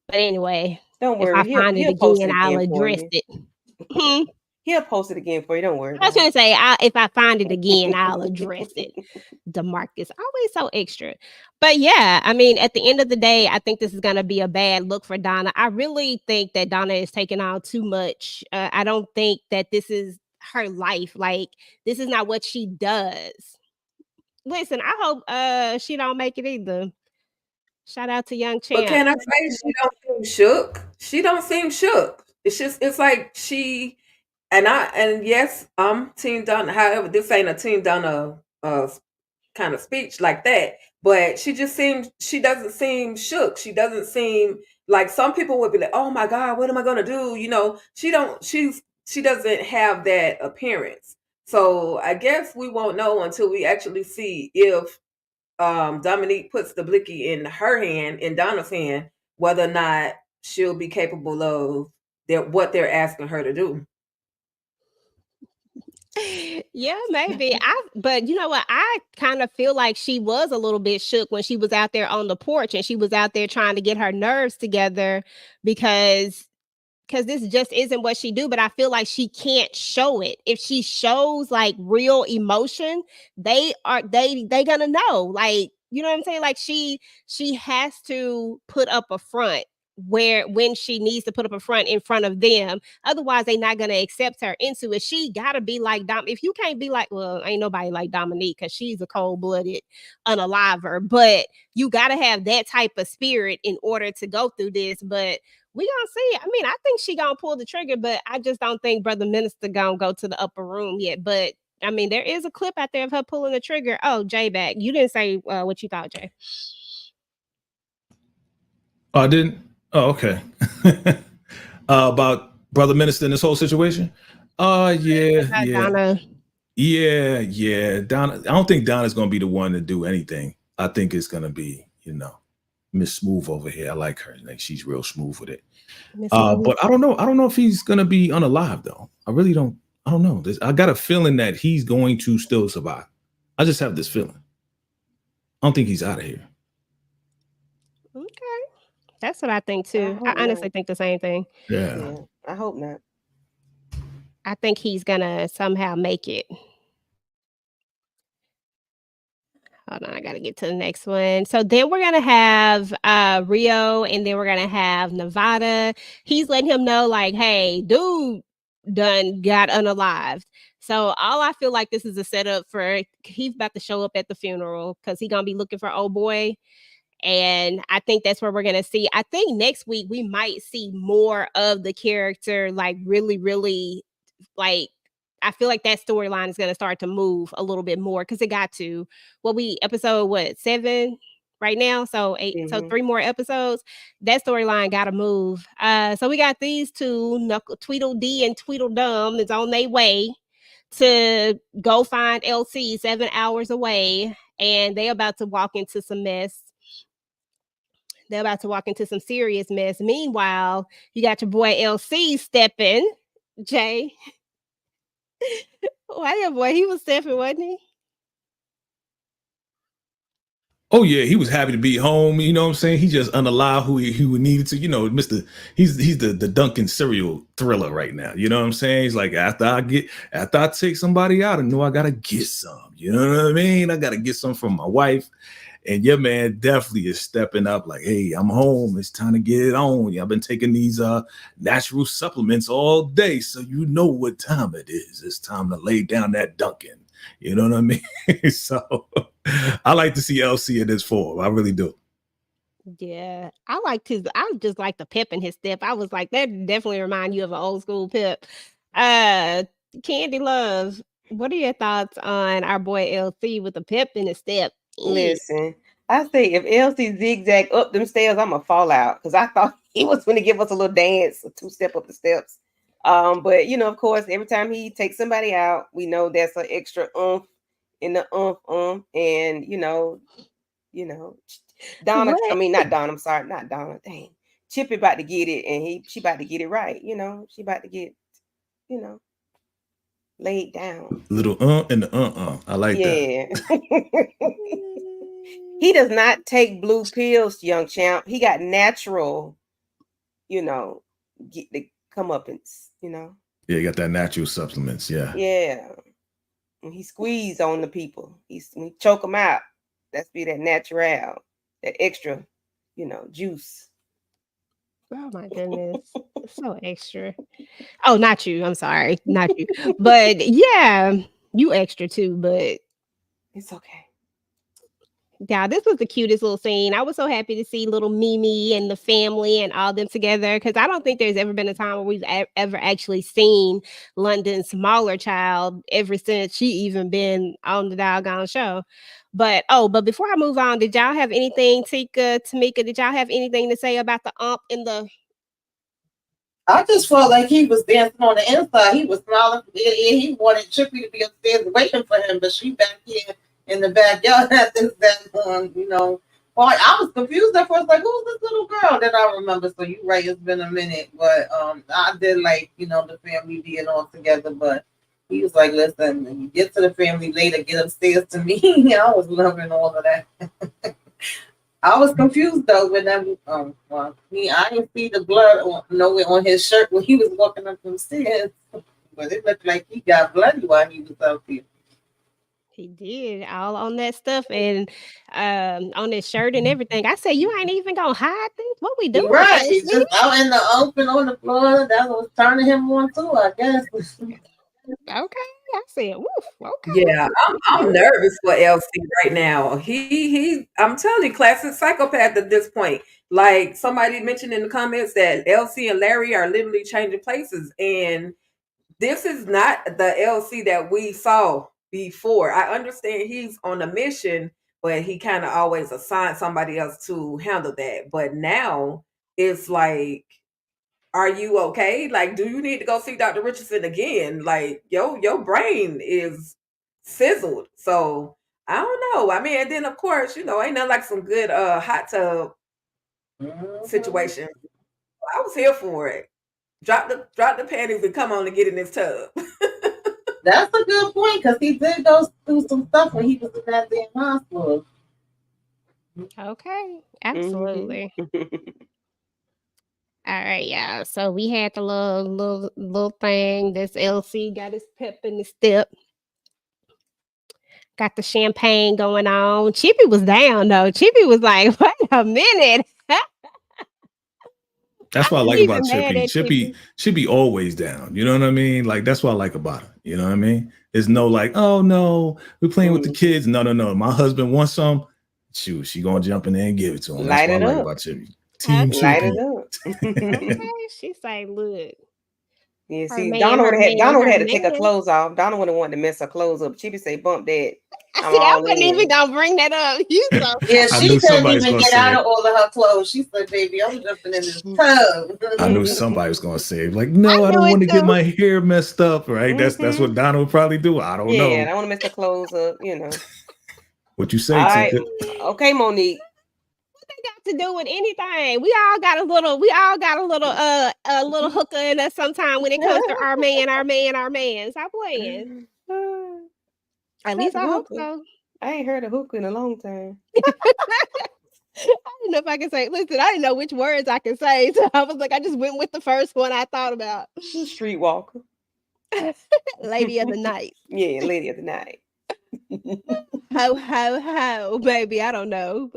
But anyway, Don't if I worry, find it he'll post again, it I'll again for address you. it. Hmm? He'll post it again for you. Don't worry I was about gonna say, if I find it again, I'll address it. DeMarcus, always so extra. But yeah, I mean, at the end of the day, I think this is gonna be a bad look for Donna. I really think that Donna is taking on too much. I don't think that this is her life. Like, this is not what she does. Listen, I hope she don't make it either. Shout out to Young But Champ. can I say she don't seem shook? She don't seem shook. It's like she and yes, I'm Team Donna. However, this ain't a Team Donna kind of speech like that. But she doesn't seem shook. She doesn't seem like some people would be like, oh my God, what am I gonna do? She doesn't have that appearance. So I guess we won't know until we actually see if Dominique puts the blicky in her hand, in Donna's hand, whether or not she'll be capable of what they're asking her to do. Yeah, maybe. But you know what? I kind of feel like she was a little bit shook when she was out there on the porch and she was out there trying to get her nerves together because this just isn't what she do. But I feel like she can't show it. If she shows like real emotion, they gonna know. Like, you know what I'm saying? Like she has to put up a front when she needs to put up a front in front of them. Otherwise, they not gonna accept her into it. She gotta be like If you can't be like, well, ain't nobody like Dominique because she's a cold-blooded unaliver. But you gotta have that type of spirit in order to go through this. But we gonna see. I mean, I think she gonna pull the trigger, but I just don't think Brother Minister gonna go to the upper room yet. But I mean, there is a clip out there of her pulling the trigger. Oh, Jay back. You didn't say what you thought, Jay. Oh, I didn't. Oh, okay. About Brother Minister in this whole situation. Donna. Yeah. Donna. I don't think Donna's gonna be the one to do anything. I think it's gonna be, Miss Smooth over here. I like her. Like, she's real smooth with it. But I don't know. I don't know if he's gonna be unalive though. I really don't. I don't know. I got a feeling that he's going to still survive. I just have this feeling. I don't think he's out of here. Okay. That's what I think too. I honestly think the same thing. Yeah. I hope not. I think he's gonna somehow make it. Hold on, I gotta get to the next one. So then we're gonna have Rio, and then we're gonna have Nevada. He's letting him know, like, hey, dude done got unalived. So all I feel like this is a setup for he's about to show up at the funeral because he's gonna be looking for old boy. And I think that's where we're gonna see. I think next week we might see more of the character, like really, really like I feel like that storyline is going to start to move a little bit more because it got to episode 7 right now, so 8, so 3 more episodes. That storyline got to move. So we got these two, Tweedledee and Tweedledum, is on their way to go find LC 7 hours away, and they about to walk into some mess. They're about to walk into some serious mess. Meanwhile, you got your boy LC stepping, Jay. Why your boy? He was stepping, wasn't he? Oh yeah, he was happy to be home. You know what I'm saying? He just unalive who he needed to. He's the Duncan serial thriller right now. You know what I'm saying? He's like, after I take somebody out, I know I gotta get some. You know what I mean? I gotta get some from my wife. And your man definitely is stepping up, like, hey, I'm home. It's time to get it on. I've been taking these natural supplements all day, so you know what time it is. It's time to lay down that Duncan. You know what I mean? So I like to see LC in this form. I really do. Yeah, I just like the pep in his step. I was like, that definitely remind you of an old school pep. Candy Love, what are your thoughts on our boy LC with the pep in his step? Listen, I say if LC zigzag up them stairs, I'm gonna fall out because I thought he was going to give us a little dance, a 2-step up the steps. But of course, every time he takes somebody out, we know that's an extra oomph in the and Donna. What? I mean, not Donna. I'm sorry, not Donna. Dang, Chippy about to get it, and she about to get it right. She about to get, laid down. Little and the I like that. Yeah. He does not take blue pills, young champ. He got natural, get the comeuppance, Yeah, you got that natural supplements. Yeah. Yeah. When he squeeze on the people, when he choke them out. That's be that natural, that extra, juice. Oh my goodness. So extra. Oh, not you. I'm sorry. Not you. But yeah, you extra too, but it's okay. Yeah, this was the cutest little scene. I was so happy to see little Mimi and the family and all them together because I don't think there's ever been a time where we've ever actually seen London's smaller child ever since she even been on the doggone show. But before I move on, did y'all have anything, Tika, Tamika? Did y'all have anything to say about the in the? I just felt like he was dancing on the inside. He was smiling. He wanted Chippy to be upstairs waiting for him, but she back here in the backyard at this Well, I was confused at first, like, who's this little girl? Then I remember. So you're right, it's been a minute, but I did like the family being all together. But he was like, listen, when you get to the family later, get upstairs to me. I was loving all of that. I was confused though when that I didn't see the blood nowhere on his shirt when he was walking up them stairs, but it looked like he got bloody while he was out there. He did all on that stuff and on his shirt and everything. I said, you ain't even gonna hide this. What we doing? Right, just out in the open on the floor. That was turning him on too, I guess. Okay, I said, woof. Okay. Yeah, I'm nervous for LC right now. I'm telling you, classic psychopath at this point. Like somebody mentioned in the comments that LC and Larry are literally changing places, and this is not the LC that we saw before. I understand he's on a mission, but he kind of always assigned somebody else to handle that. But now it's like, are you okay? Like, do you need to go see Dr. Richardson again? Like, your brain is fizzled. So I don't know. I mean, and then of course, ain't nothing like some good hot tub situation. I was here for it. Drop the panties and come on and get in this tub. That's a good point because he did go through some stuff when he was in that damn hospital. Okay, absolutely. All right, yeah. So we had the little thing. This LC got his pep in his step. Got the champagne going on. Chippy was down though. Chippy was like, "Wait a minute." That's what I like about Chippy. Chippy always down. You know what I mean? Like that's what I like about her. You know what I mean? There's no like, oh no, we're playing with the kids. No. My husband wants some. Shoot, she gonna jump in there and give it to him. That's what I like about Chippy. Team Light it up. Okay, she's like, look. Yeah, see, Donna would have to take her clothes off. Donna would have wanted to mess her clothes up. Chippy say, bump that. I wasn't even gonna bring that up. Yeah, she couldn't even get out of all of her clothes. She said, baby, I'm jumping in this tub. I knew somebody was gonna say, like, no, I don't want to get my hair messed up, right? That's what Donna would probably do. I don't know. Yeah, I don't want to mess her clothes up, What you say, right. Okay, Monique. To do with anything. We all got a little hooker in us sometime when it comes to our man. Stop playing. At least I hope so. I ain't heard a hooker in a long time. I didn't know if I can say. Listen, I didn't know which words I could say, so I was like, I just went with the first one I thought about. Streetwalker. Lady of the night. Yeah, lady of the night. Ho, baby. I don't know.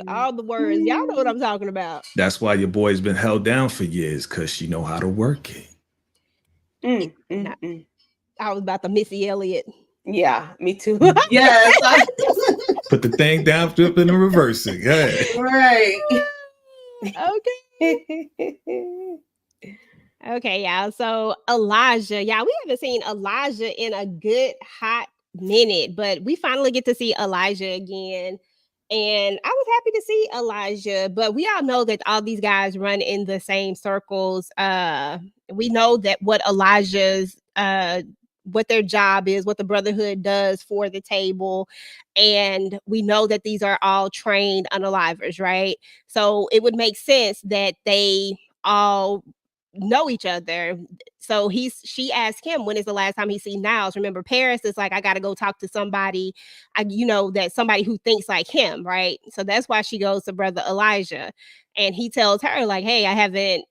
All the words. Y'all know what I'm talking about. That's why your boy's been held down for years, because she know how to work it. I was about to Missy Elliott. Yeah, me too. Yes. Put the thing down, flip it, and reverse it. Yeah. Right. Okay. Okay, y'all. So Elijah, we haven't seen Elijah in a good hot minute, but we finally get to see Elijah again. And I was happy to see Elijah, but we all know that all these guys run in the same circles. We know that what Elijah's what their job is, what the brotherhood does for the table. And we know that these are all trained unalivers, right? So it would make sense that they all know each other. So she asked him, when is the last time he seen Niles? Remember, Paris is like, I gotta go talk to somebody, that somebody who thinks like him, right? So that's why she goes to brother Elijah. And he tells her, like, hey, I haven't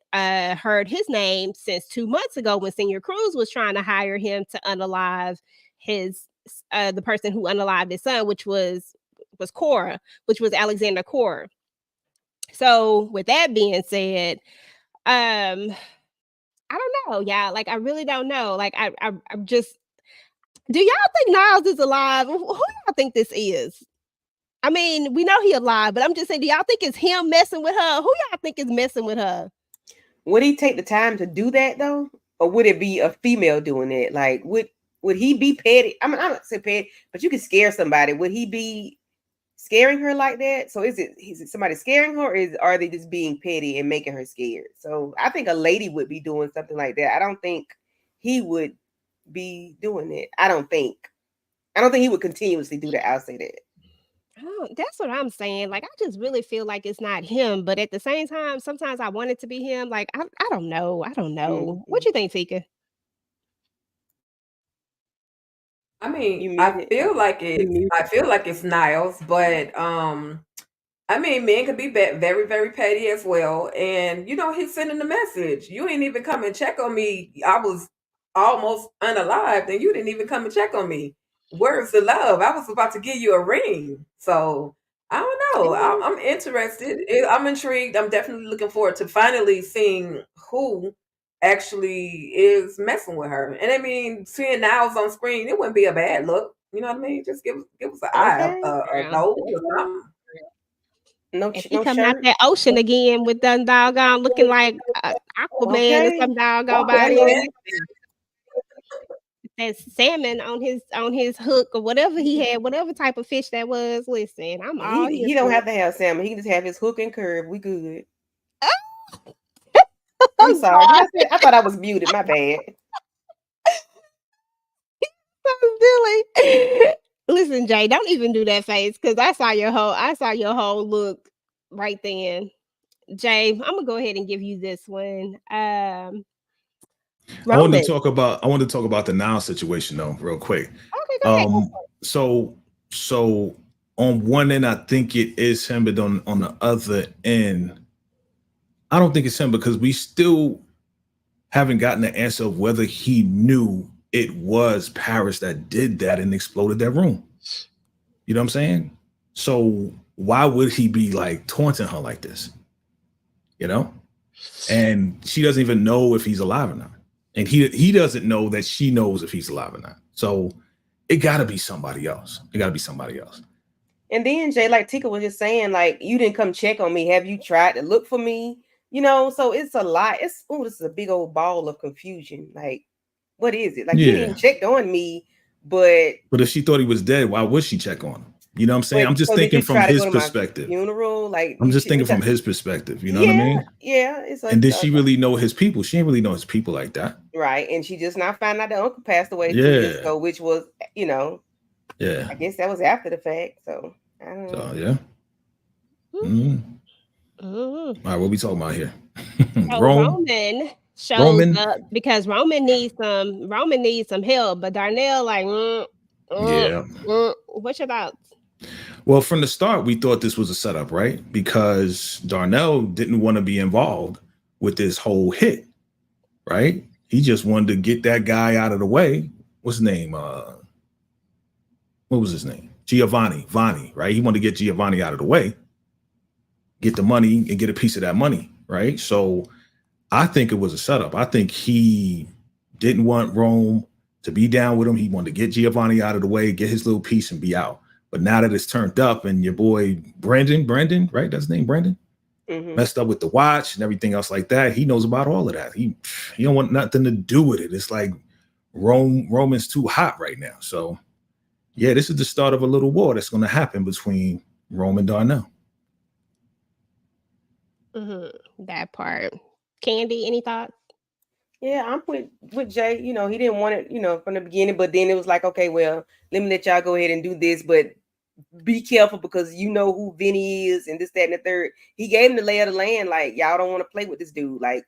heard his name since 2 months ago when Senior Cruz was trying to hire him to unalive the person who unalived his son, which was Cora, which was Alexander Cora. So with that being said, I don't know. Yeah, like I really don't know. Like I'm just. Do y'all think Niles is alive? Who y'all think this is? I mean, we know he alive, but I'm just saying, do y'all think it's him messing with her? Who y'all think is messing with her? Would he take the time to do that though, or would it be a female doing it? Like, would he be petty? I mean, I'm not saying petty, but you could scare somebody. Would he be scaring her like that? So is it somebody scaring her, or are they just being petty and making her scared? So I think a lady would be doing something like that. I don't think he would be doing it. I don't think he would continuously do that. I'll say that. Oh, that's what I'm saying. Like, I just really feel like it's not him, but at the same time, sometimes I want it to be him. Like, I don't know. I don't know. What you think, Tika? I mean, I feel like it's Niles, but I mean, men could be very, very petty as well. And he's sending the message. You ain't even come and check on me. I was almost unalived, and you didn't even come and check on me. Where's the love? I was about to give you a ring. So I don't know. I'm interested. I'm intrigued. I'm definitely looking forward to finally seeing who actually is messing with her. And I mean, seeing Niles on screen, it wouldn't be a bad look. You know what I mean? Just give us an eye, a nose or something. If he come out that ocean again with them doggone looking like Aquaman or some doggone body, that salmon on his hook or whatever he had, whatever type of fish that was. Listen, I'm all he don't have to have salmon. He can just have his hook and curve. We good. I'm sorry. I thought I was muted. My bad. Silly. Listen, Jay, don't even do that face because I saw your whole look right then. Jay, I'm gonna go ahead and give you this one. I want to talk about the now situation though, real quick. Okay, go ahead. So on one end, I think it is him, but on the other end, I don't think it's him because we still haven't gotten the answer of whether he knew it was Paris that did that and exploded that room. You know what I'm saying? So why would he be like taunting her like this? And she doesn't even know if he's alive or not. And he doesn't know that she knows if he's alive or not. So it gotta be somebody else. And then Jay, like Tika was just saying, like, you didn't come check on me. Have you tried to look for me? So it's a lot. This is a big old ball of confusion. Like, what is it? Like, you didn't even check on me, but if she thought he was dead, why would she check on him? You know what I'm saying? I'm just thinking from his perspective. Funeral, like I'm just thinking from his perspective. You know what I mean? Yeah. And did she really know his people? She didn't really know his people like that. Right. And she just now found out the uncle passed away 2 years ago, which was, I guess that was after the fact. So I don't know. So yeah. All right, what we talking about here? Roman shows up because Roman needs some help, but Darnell like, what's your thoughts? Well, from the start, we thought this was a setup, right? Because Darnell didn't want to be involved with this whole hit, right? He just wanted to get that guy out of the way. What's his name? What was his name? Giovanni, right? He wanted to get Giovanni out of the way, get the money and get a piece of that money, right? So I think it was a setup. I think he didn't want Rome to be down with him. He wanted to get Giovanni out of the way, get his little piece and be out. But now that it's turned up and your boy Brandon, right? That's his name, Brandon, messed up with the watch and everything else like that. He knows about all of that. He don't want nothing to do with it. It's like Roman's too hot right now. So yeah, this is the start of a little war that's going to happen between Rome and Darnell. That part. Candy, any thoughts? Yeah, I'm with Jay. You know, he didn't want it, you know, from the beginning, but then it was like, okay, well, let me let y'all go ahead and do this, but be careful because you know who Vinny is and this, that, and the third. He gave him the lay of the land, like y'all don't want to play with this dude. Like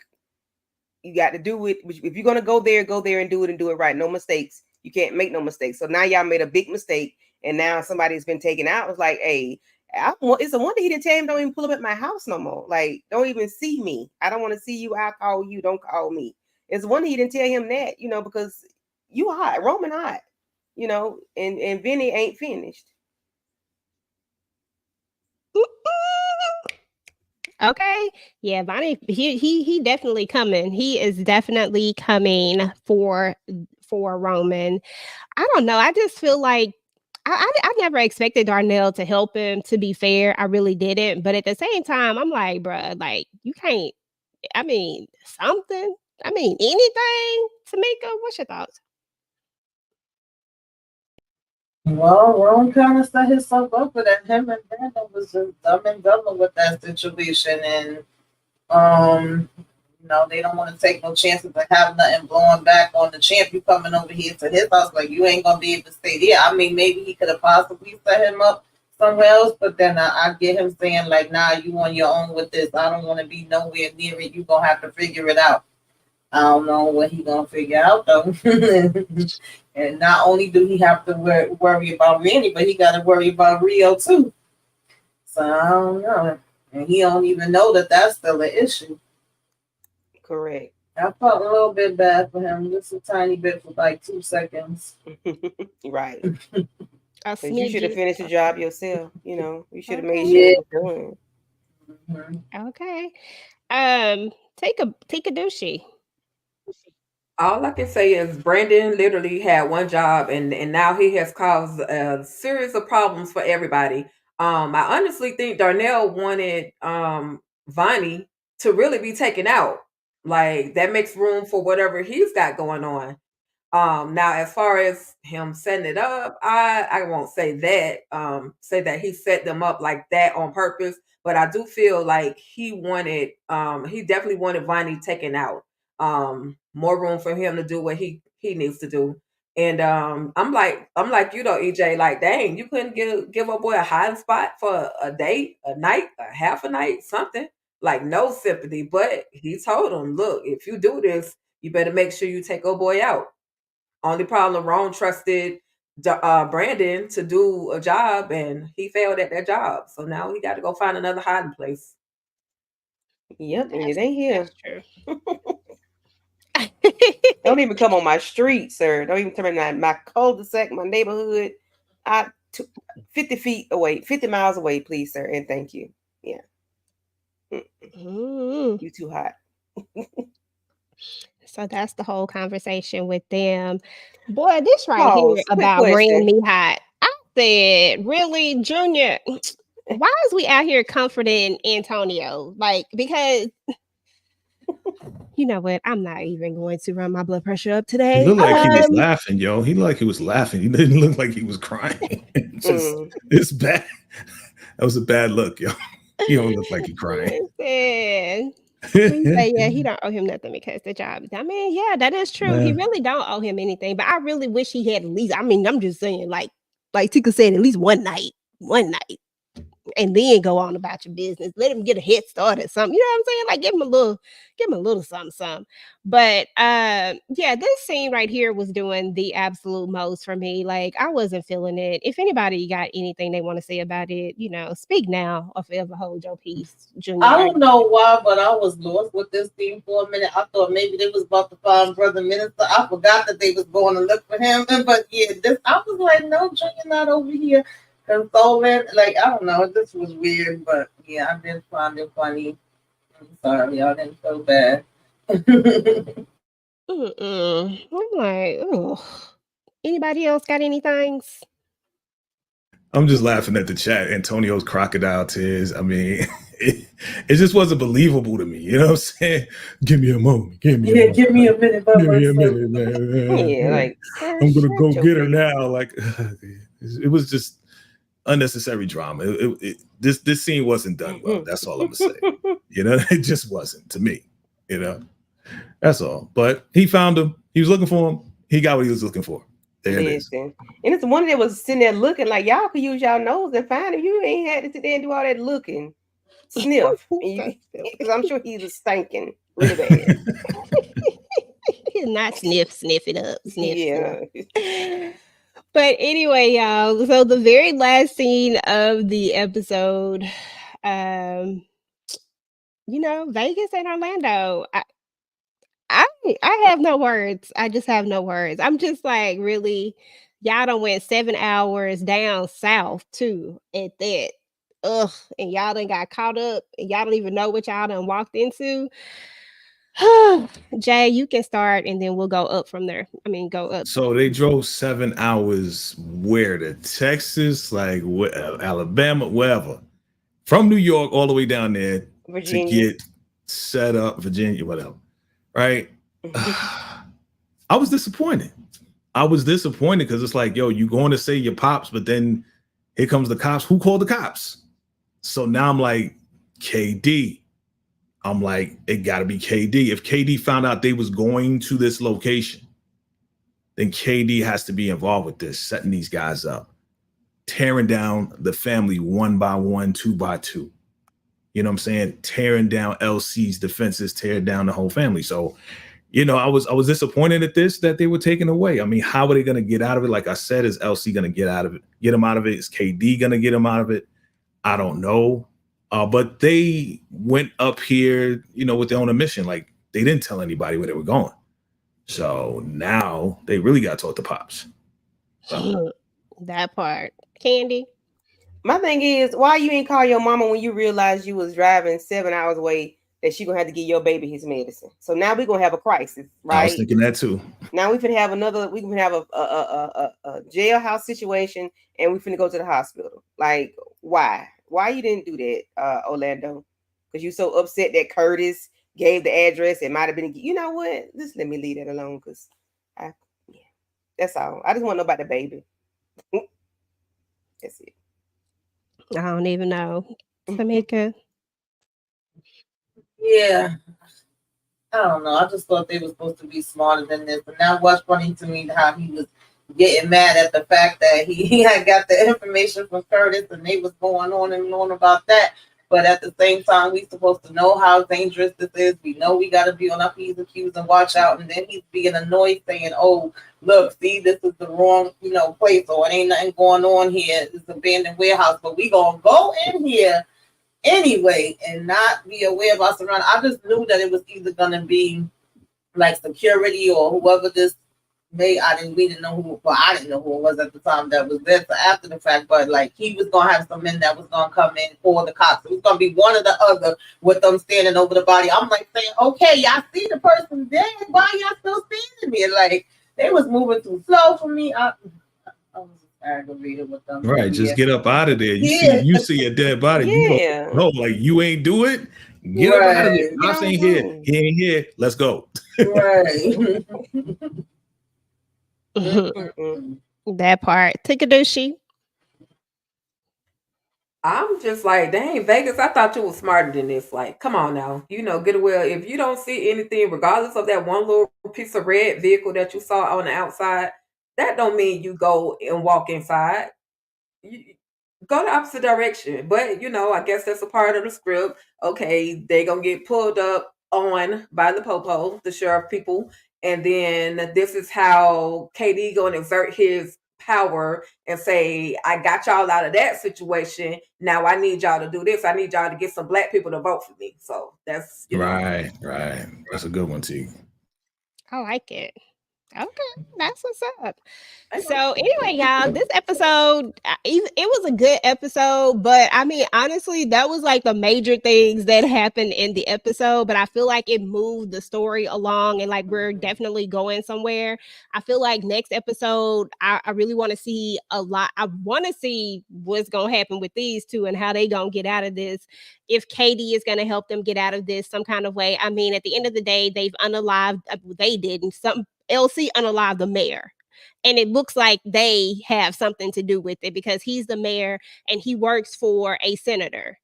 you got to do it. If you're gonna go there and do it right. No mistakes. You can't make no mistakes. So now y'all made a big mistake, and now somebody's been taken out. It's like, hey, it's a wonder he didn't tell him don't even pull up at my house no more. Like, don't even see me. I don't want to see you. I'll call you. Don't call me. It's a wonder he didn't tell him that, you know, because you hot, Roman hot, you know, and Vinny ain't finished. Okay. Yeah, Bonnie, he definitely coming. He is definitely coming for Roman. I don't know. I just feel like I never expected Darnell to help him, to be fair. I really didn't. But at the same time, I'm like, bruh, like you can't, I mean, something. I mean, anything, Tamika. What's your thoughts? Well, Rome kind of set himself up for that. Him and Brandon was just dumb and dumber with that situation, and you know, they don't want to take no chances of having nothing blowing back on the champ. You coming over here to his house, like you ain't gonna be able to stay there. I mean, maybe he could have possibly set him up somewhere else, but then I get him saying like, "Nah, you on your own with this. I don't want to be nowhere near it. You gonna have to figure it out." I don't know what he gonna figure out though. And not only do he have to worry about Randy, but he got to worry about Rio too. So I don't know, and he don't even know that that's still an issue. Correct. I felt a little bit bad for him, just a tiny bit for like 2 seconds. Right. A Because you should have smidgy. finished the job yourself. You know, you should have made Okay. sure Yeah. it was done. Okay. Take a douchey. All I can say is Brandon literally had one job, and now he has caused a series of problems for everybody. I honestly think Darnell wanted Vonnie to really be taken out. Like that makes room for whatever he's got going on. Now as far as him setting it up, I won't say that. Say that he set them up like that on purpose, but I do feel like he definitely wanted Vonnie taken out. More room for him to do what he needs to do. And I'm like you know, EJ, like dang, you couldn't give a boy a hiding spot for a day, a night, a half a night, something. Like no sympathy. But he told him, look, if you do this, you better make sure you take old boy out. Only problem, Ron trusted Brandon to do a job, and he failed at that job. So now he got to go find another hiding place. Yep, and That's it ain't here. true. Don't even come on my street, sir. Don't even come in my cul-de-sac, my neighborhood. 50 feet away, 50 miles away, please, sir, and thank you. Yeah. You too hot. So that's the whole conversation with them. Boy, this right here Pause. Quick about ran question. me hot. I said, really, Junior, why is we out here comforting Antonio? Like, because you know what? I'm not even going to run my blood pressure up He today. looked like he was laughing, yo. He looked like he was laughing. He didn't look like he was crying. It's bad. That was a bad look, yo. He don't look like he crying. Listen. We say, yeah, he don't owe him nothing because the job. I mean, yeah, that is true. He really don't owe him anything. But I really wish he had at least. I mean, I'm just saying, like Tika said, at least one night, and then go on about your business. Let him get a head start or something. You know what I'm saying? Like give him a little something, something. But yeah, this scene right here was doing the absolute most for me. Like I wasn't feeling it. If anybody got anything they want to say about it, you know, speak now or forever hold your peace, Junior. I don't know why, but I was lost with this thing for a minute. I thought maybe they was about to find Brother Minister. I forgot that they was going to look for him. But yeah, I was like, no, Junior not over here consoling. Like, I don't know. This was weird, but yeah, I didn't find it funny. I'm sorry, I didn't feel bad. I'm like, oh. Anybody else got any things? I'm just laughing at the chat. Antonio's crocodile tears. I mean, it just wasn't believable to me. You know what I'm saying? Give me a moment. Give me a minute. Give me a minute, man. Yeah, like, sir, I'm gonna go get her face. now. Like, it was just unnecessary drama. This scene wasn't done well. That's all I'm gonna say. You know, it just wasn't to me. You know. That's all. But he found him. He was looking for him. He got what he was looking for. There it is. Listen. And it's one that was sitting there looking like y'all could use y'all nose and find him. You ain't had to sit there and do all that looking. Sniff. Because I'm sure he was stinking really bad. Not sniff it up. Sniff. Yeah. But anyway, y'all. So the very last scene of the episode, Vegas and Orlando. I have no words. I just have no words. I'm just like, really, y'all done went 7 hours down south too at that. Ugh, and y'all done got caught up and y'all don't even know what y'all done walked into. Jay, you can start and then we'll go up from there. Go up. So they drove 7 hours where? To Texas, like Alabama, wherever. From New York all the way down there Virginia. to get set up, Virginia, whatever. Right? I was disappointed. Because it's like, yo, you going to say your pops, but then here comes the cops. Who called the cops? So now I'm like, KD. I'm like, it got to be KD. If KD found out they was going to this location, then KD has to be involved with this, setting these guys up, tearing down the family one by one, two by two. You know what I'm saying? Tearing down LC's defenses, tearing down the whole family. So, I was disappointed at this, that they were taken away. I mean, how are they going to get out of it? Like I said, is LC going to get him out of it? Is KD going to get him out of it? I don't know. But they went up here, with their own mission. Like, they didn't tell anybody where they were going. So now they really got to talk to Pops. So. That part. Candy? My thing is, why you ain't call your mama when you realized you was driving 7 hours away, that she gonna have to give your baby his medicine? So now we're gonna have a crisis, right? I was thinking that too. Now we can have a jailhouse situation, and we finna go to the hospital. Like, why? Why you didn't do that, Orlando? Because you so upset that Curtis gave the address. It might have been, you know what? Just let me leave that alone, because that's all. I just want to know about the baby. That's it. I don't even know. Tamika? Yeah. I don't know. I just thought they were supposed to be smarter than this. And that was funny to me how he was getting mad at the fact that he had got the information from Curtis and they was going on and on about that. But at the same time, we supposed to know how dangerous this is. We know we got to be on our P's and Q's and watch out. And then he's being annoyed saying, oh, look, see, this is the wrong, place. Or it ain't nothing going on here. It's an abandoned warehouse. But we going to go in here anyway and not be aware of our surroundings. I just knew that it was either going to be like security or whoever this we didn't know who, well, I didn't know who it was at the time that was there. So after the fact, but like he was gonna have some men that was gonna come in or the cops. It was gonna be one or the other with them standing over the body. I'm like saying, okay, y'all see the person dead. Why y'all still standing there? Like they was moving too slow for me. I was aggravated with them. Right, just get up out of there. You see a dead body. Yeah. You ain't do it. Get up out of there. Cops ain't here. He ain't here. Let's go. Right. That part. Tikadushi. I'm just like, dang, Vegas, I thought you were smarter than this. Like, come on now. Get away. If you don't see anything, regardless of that one little piece of red vehicle that you saw on the outside, that don't mean you go and walk inside. You go the opposite direction. But, I guess that's a part of the script. Okay, they going to get pulled up on by the popo, the sheriff people. And then this is how KD going to exert his power and say, I got y'all out of that situation. Now I need y'all to do this. I need y'all to get some black people to vote for me. So that's right. That's a good one, T. I like it. Okay, that's what's up. So anyway, y'all, this episode, it was a good episode, but honestly, that was like the major things that happened in the episode, but I feel like it moved the story along and like we're definitely going somewhere. I feel like next episode, I really want to see a lot. I want to see what's going to happen with these two and how they going to get out of this. If KD is going to help them get out of this some kind of way. At the end of the day, they've unalived, they didn't, LC unalived the mayor. And it looks like they have something to do with it because he's the mayor and he works for a senator.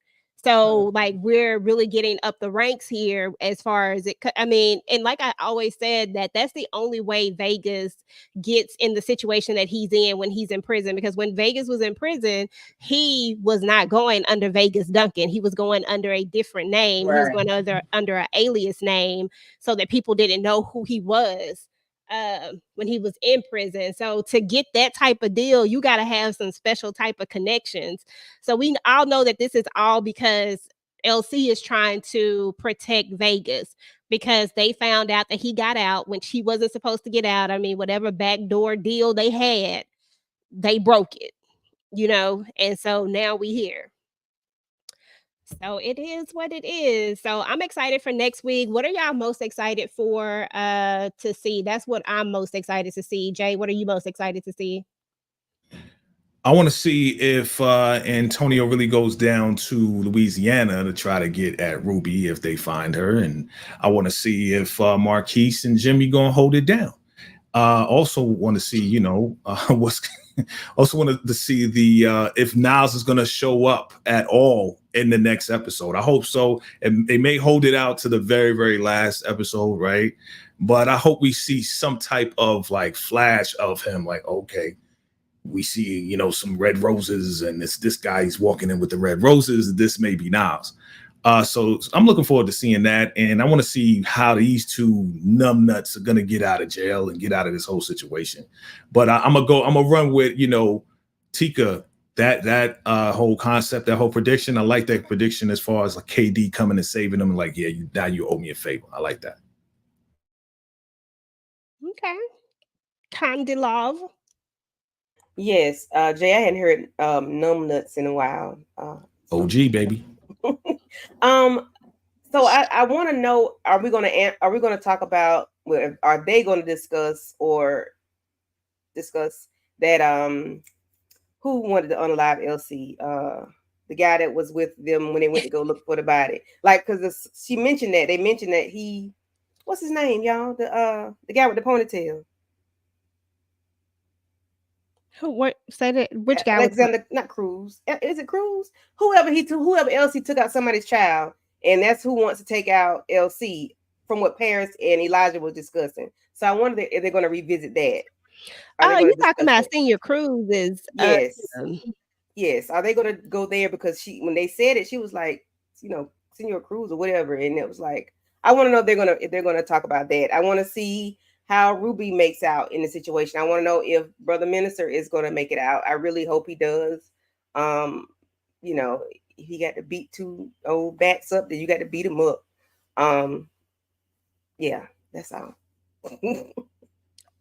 So like we're really getting up the ranks here as far as it. I mean, and like I always said, that's the only way Vegas gets in the situation that he's in when he's in prison. Because when Vegas was in prison, he was not going under Vegas Duncan. He was going under a different name. He was going under an alias name so that people didn't know who he was when he was in prison. So to get that type of deal, you got to have some special type of connections. So we all know that this is all because LC is trying to protect Vegas because they found out that he got out when she wasn't supposed to get out. I mean, whatever backdoor deal they had, they broke it, and so now we here. So it is what it is. So I'm excited for next week. What are y'all most excited for to see? That's what I'm most excited to see. Jay, what are you most excited to see? I want to see if Antonio really goes down to Louisiana to try to get at Ruby if they find her. And I want to see if Marquise and Jimmy going to hold it down. Also want to see, what's also wanted to see the if Niles is going to show up at all in the next episode. I hope so. And they may hold it out to the very, very last episode, right? But I hope we see some type of like flash of him, like, okay, we see, some red roses, and this guy's walking in with the red roses. This may be Niles. So I'm looking forward to seeing that, and I want to see how these two numbnuts are gonna get out of jail and get out of this whole situation. But I'm gonna run with Tika, that whole concept, that whole prediction. I like that prediction as far as like KD coming and saving them. Like, yeah, now you owe me a favor. I like that. Okay, Candy Love. Yes, Jay, I hadn't heard numbnuts in a while. OG baby. So I want to know: are we going to talk about? Are they going to discuss that? Who wanted to unalive LC? The guy that was with them when they went to go look for the body. Like, because she mentioned that they mentioned that he, what's his name, y'all? The guy with the ponytail. What say that? Which guy? Alexander, not Cruz. Is it Cruz? Whoever else he took out somebody's child, and that's who wants to take out LC from what Paris and Elijah was discussing. So I wonder if they're going to revisit that. You're talking about Senior Cruz? Yes. Yes. Are they going to go there? Because when they said it, she was like, Senior Cruz or whatever, and it was like, I want to know if they're going to talk about that. I want to see how Ruby makes out in the situation. I want to know if Brother Minister is going to make it out. I really hope he does. He got to beat two old bats up, then you got to beat him up. Yeah, that's all.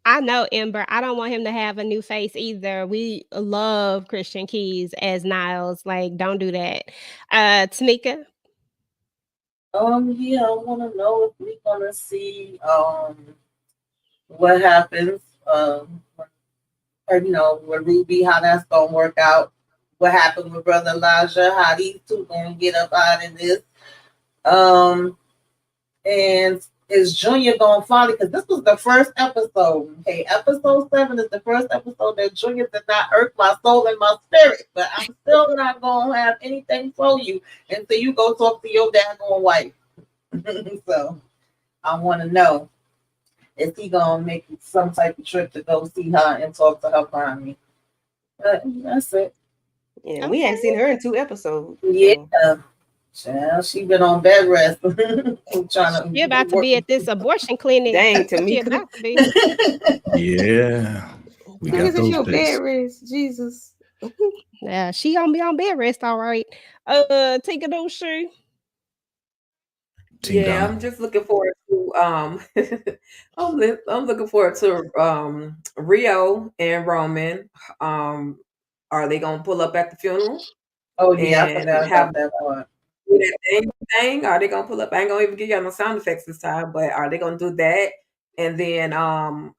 I know, Ember. I don't want him to have a new face either. We love Christian Keys as Niles. Like, don't do that. Tamika? Yeah, I want to know if we're gonna see what happens, with Ruby, how that's gonna work out. What happened with Brother Elijah? How these two gonna get up out of this? And is Junior gonna follow? Because this was the first episode. Okay, episode 7 is the first episode that Junior did not irk my soul and my spirit. But I'm still not gonna have anything for you until you go talk to your daggone wife. So I want to know, is he gonna make some type of trip to go see her and talk to her finally? But that's it. Yeah, okay. We hadn't seen her in 2 episodes. Yeah. Child, she been on bed rest. You're about to be at this abortion clinic. Dang, to me. Yeah. We got those your bed rest, Jesus. Yeah, she gonna be on bed rest, all right. Take a those shoe. Yeah, I'm just looking forward to I'm looking forward to Rio and Roman. Are they gonna pull up at the funeral? Oh yeah, I forgot about that part. That thing? Are they gonna pull up? I ain't gonna even give y'all no sound effects this time, but are they gonna do that? And then I'm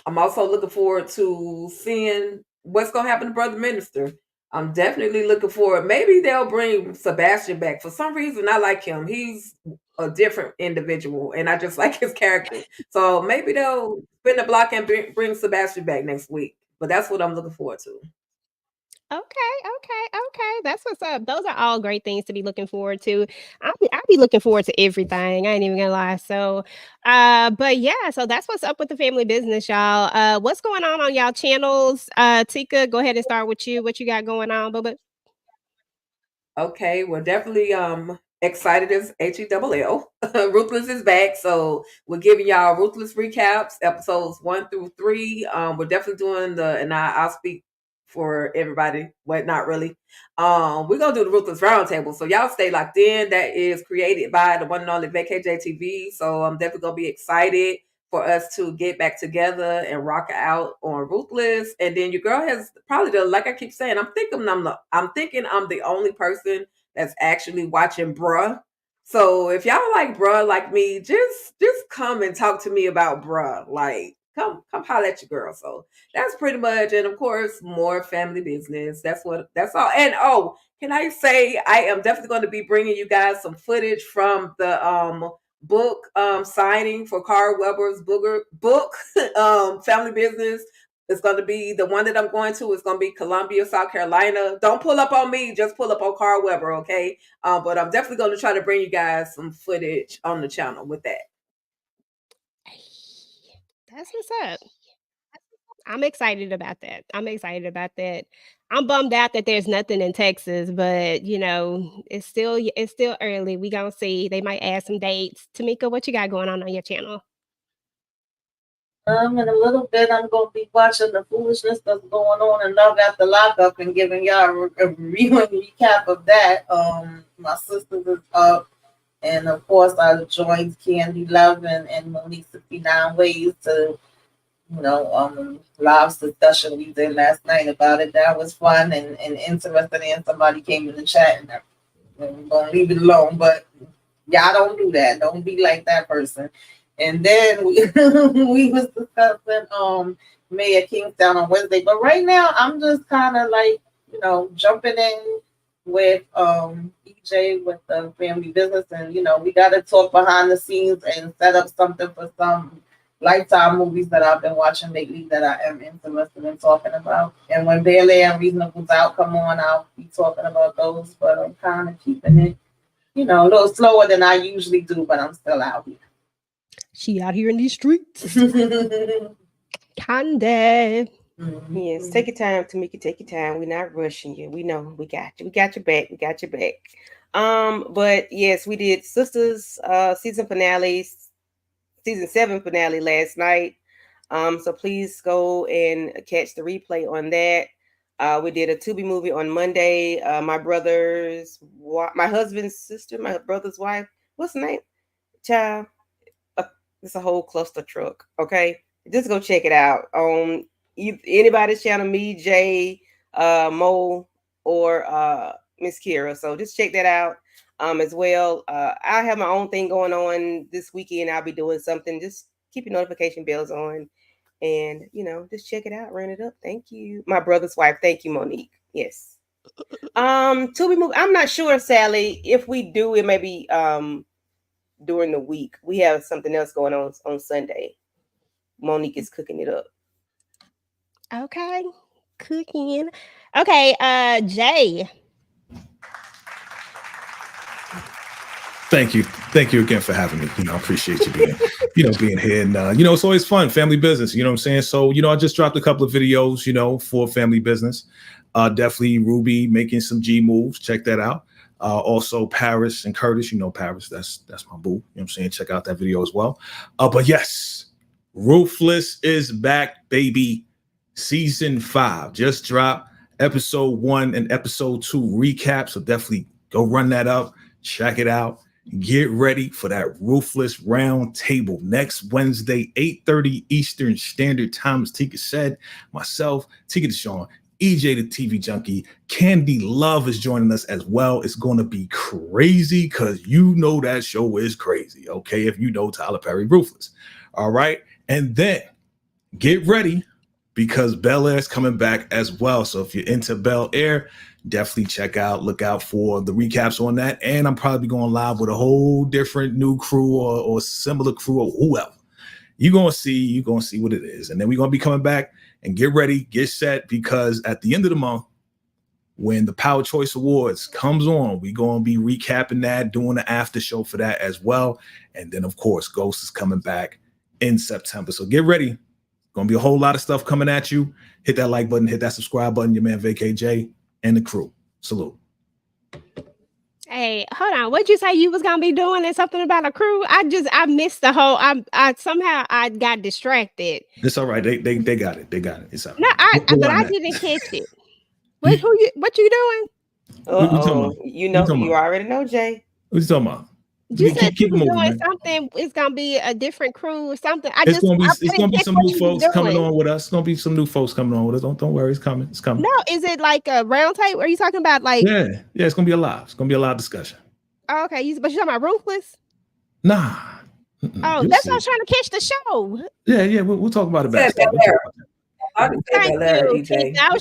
also looking forward to seeing what's gonna happen to Brother Minister. I'm definitely looking forward. Maybe they'll bring Sebastian back. For some reason, I like him. He's a different individual, and I just like his character. So maybe they'll spin the block and bring Sebastian back next week. But that's what I'm looking forward to. Okay. That's what's up. Those are all great things to be looking forward to. I'll be looking forward to everything. I ain't even gonna lie. So, but yeah, so that's what's up with the family business, y'all. What's going on y'all channels? Tika, go ahead and start with you. What you got going on, Bubba? Okay, we're definitely excited as HELL. Ruthless is back, so we're giving y'all Ruthless recaps, episodes 1 through 3. We're definitely doing and I'll speak for everybody, but not really. We're gonna do the Ruthless Roundtable, so y'all stay locked in. That is created by the one and only VKJ TV, so I'm definitely gonna be excited for us to get back together and rock out on Ruthless. And then your girl has probably like I keep saying, I'm thinking I'm the only person that's actually watching Bruh. So if y'all like Bruh like me, just come and talk to me about Bruh. Like come holler at your girl. So that's pretty much, and of course more family business. That's all. And oh, can I say I am definitely going to be bringing you guys some footage from the book signing for Carl Weber's book family business. It's going to be the one that I'm going to. It's going to be Columbia, South Carolina. Don't pull up on me. Just pull up on Carl Weber, okay? But I'm definitely going to try to bring you guys some footage on the channel with that. That's what's up. I'm excited about that. I'm bummed out that there's nothing in Texas, but it's still early. We gonna see. They might add some dates. Tamika, what you got going on your channel? In a little bit, I'm going to be watching the foolishness that's going on in Love After Lockup and giving y'all a review and recap of that. My sisters is up, and of course, I joined Candy Love and Monique 59 Ways to, live discussion we did last night about it. That was fun and interesting. And somebody came in the chat, and we're going to leave it alone, but y'all don't do that. Don't be like that person. And then we was discussing Mayor Kingstown on Wednesday. But right now I'm just kind of like, jumping in with EJ with the family business, and we gotta talk behind the scenes and set up something for some Lifetime movies that I've been watching lately that I am interested in talking about. And when Barely Unreasonable's out, come on, I'll be talking about those. But I'm kind of keeping it, a little slower than I usually do, but I'm still out here. She out here in these streets. Candy. Mm-hmm. Yes, take your time, Tamika. Take your time. We're not rushing you. We know we got you. We got your back. We got your back. But yes, we did Sisters season 7 finale last night. So please go and catch the replay on that. We did a Tubi movie on Monday. My husband's sister, my brother's wife. What's the name? Child. It's a whole cluster truck. Okay, just go check it out on anybody's channel, me, Jay, Mo, or Miss Kira. So just check that out as well. I have my own thing going on this weekend. I'll be doing something. Just keep your notification bells on, and just check it out, run it up. Thank you, my brother's wife. Thank you, Monique. Yes. Tubi movie. I'm not sure, Sally. If we do, it may be during the week. We have something else going on Sunday. Monique is cooking it up. Okay. Cooking. Okay, Jay. Thank you again for having me. I appreciate you being here. And it's always fun, family business. You know what I'm saying? So, I just dropped a couple of videos, for family business. Definitely Ruby making some G moves. Check that out. Also Paris and Curtis, Paris, that's my boo. You know what I'm saying? Check out that video as well. But yes, Ruthless is back, baby. Season 5 just dropped. Episode 1 and episode 2 recap. So definitely go run that up. Check it out. Get ready for that Ruthless round table next Wednesday, 8:30 Eastern Standard Time. As Tika said, myself, Tika Deshawn, EJ the TV Junkie, Candy Love is joining us as well. It's going to be crazy because that show is crazy, okay? If you know Tyler Perry Ruthless. All right? And then get ready because Bel Air is coming back as well. So if you're into Bel Air, definitely look out for the recaps on that. And I'm probably going live with a whole different new crew or similar crew or whoever. You're going to see what it is. And then we're going to be coming back and get ready, get set, because at the end of the month, when the Power Choice Awards comes on, we're going to be recapping that, doing the after show for that as well. And then, of course, Ghost is coming back in September. So get ready. Going to be a whole lot of stuff coming at you. Hit that like button, hit that subscribe button. Your man, VKJ, and the crew. Salute. Hey, hold on. What'd you say you was gonna be doing? And something about a crew? I missed the whole. I somehow I got distracted. It's all right. They got it. They got it. It's all right. No, but I didn't catch it. What you doing? You already know, Jay. What you talking about? You said you were doing something. It's gonna be a different crew or something. It's gonna be some new folks coming on with us. It's gonna be some new folks coming on with us. Don't worry, it's coming. It's coming. No, is it like a round table? Are you talking about like? Yeah. It's gonna be a live. It's gonna be a live discussion. Oh, okay, but you talking about Ruthless? Nah. Oh, that's what I was trying to catch the show. Yeah. We'll talk about it back. Thank you. I was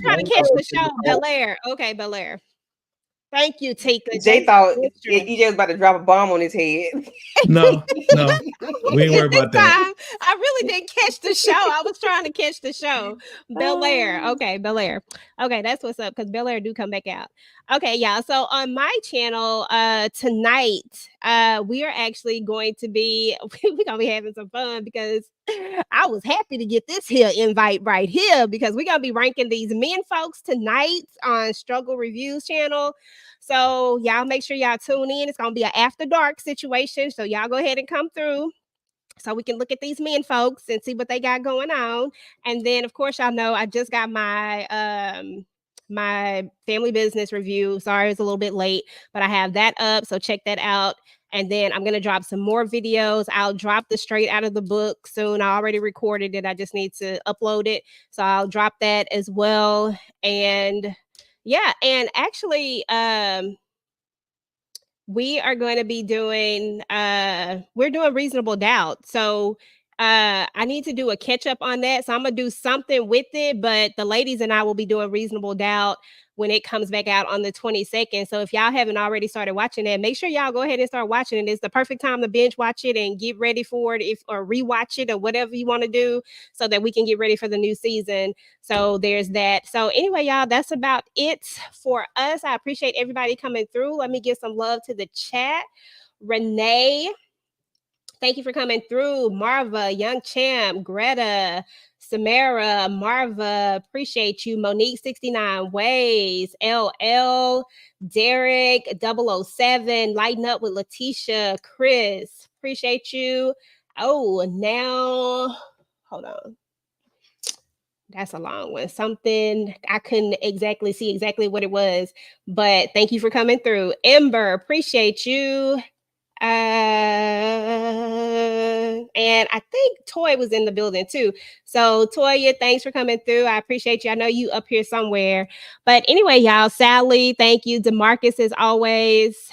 trying to catch the show. Bel Air. Okay, Bel Air. Thank you, Tika. Jay thought EJ was about to drop a bomb on his head. No, we ain't worried about that. I really didn't catch the show. I was trying to catch the show. Bel Air. Okay, Bel Air. Okay, that's what's up because Bel Air do come back out. Okay, y'all. So on my channel tonight, we are actually going to be we're gonna be having some fun because I was happy to get this here invite right here because we're gonna be ranking these men folks tonight on Struggle Reviews channel. So y'all make sure y'all tune in. It's gonna be an after dark situation. So y'all go ahead and come through so we can look at these men folks and see what they got going on. And then of course y'all know I just got my my family business review. Sorry, it's a little bit late, but I have that up. So check that out. And then I'm going to drop some more videos. I'll drop the straight out of the book soon. I already recorded it. I just need to upload it. So I'll drop that as well. And yeah, and actually, we are going to be doing, we're doing Reasonable Doubt. So I need to do a catch up on that. So I'm going to do something with it, but the ladies and I will be doing Reasonable Doubt when it comes back out on the 22nd. So if y'all haven't already started watching that, make sure y'all go ahead and start watching it. It's the perfect time to binge watch it and get ready for it or rewatch it or whatever you want to do so that we can get ready for the new season. So there's that. So anyway, y'all, that's about it for us. I appreciate everybody coming through. Let me give some love to the chat. Renee, thank you for coming through. Marva, Young Champ, Greta, Samara, Marva, appreciate you. Monique 69 Ways, LL, Derek 007, Lighten Up with Letitia, Chris, appreciate you. Oh, now, hold on. That's a long one. Something I couldn't exactly see exactly what it was, but thank you for coming through. Ember, appreciate you. And I think Toy was in the building too. So Toya, thanks for coming through. I appreciate you. I know you up here somewhere. But anyway, y'all, Sally, thank you. DeMarcus as always.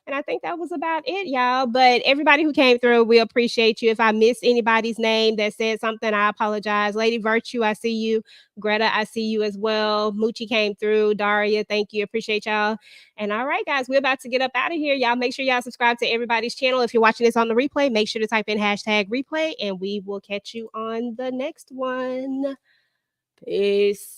And I think that was about it, y'all. But everybody who came through, we appreciate you. If I missed anybody's name that said something, I apologize. Lady Virtue, I see you. Greta, I see you as well. Moochie came through. Daria, thank you. Appreciate y'all. And all right, guys, we're about to get up out of here. Y'all make sure y'all subscribe to everybody's channel. If you're watching this on the replay, make sure to type in #replay, and we will catch you on the next one. Peace.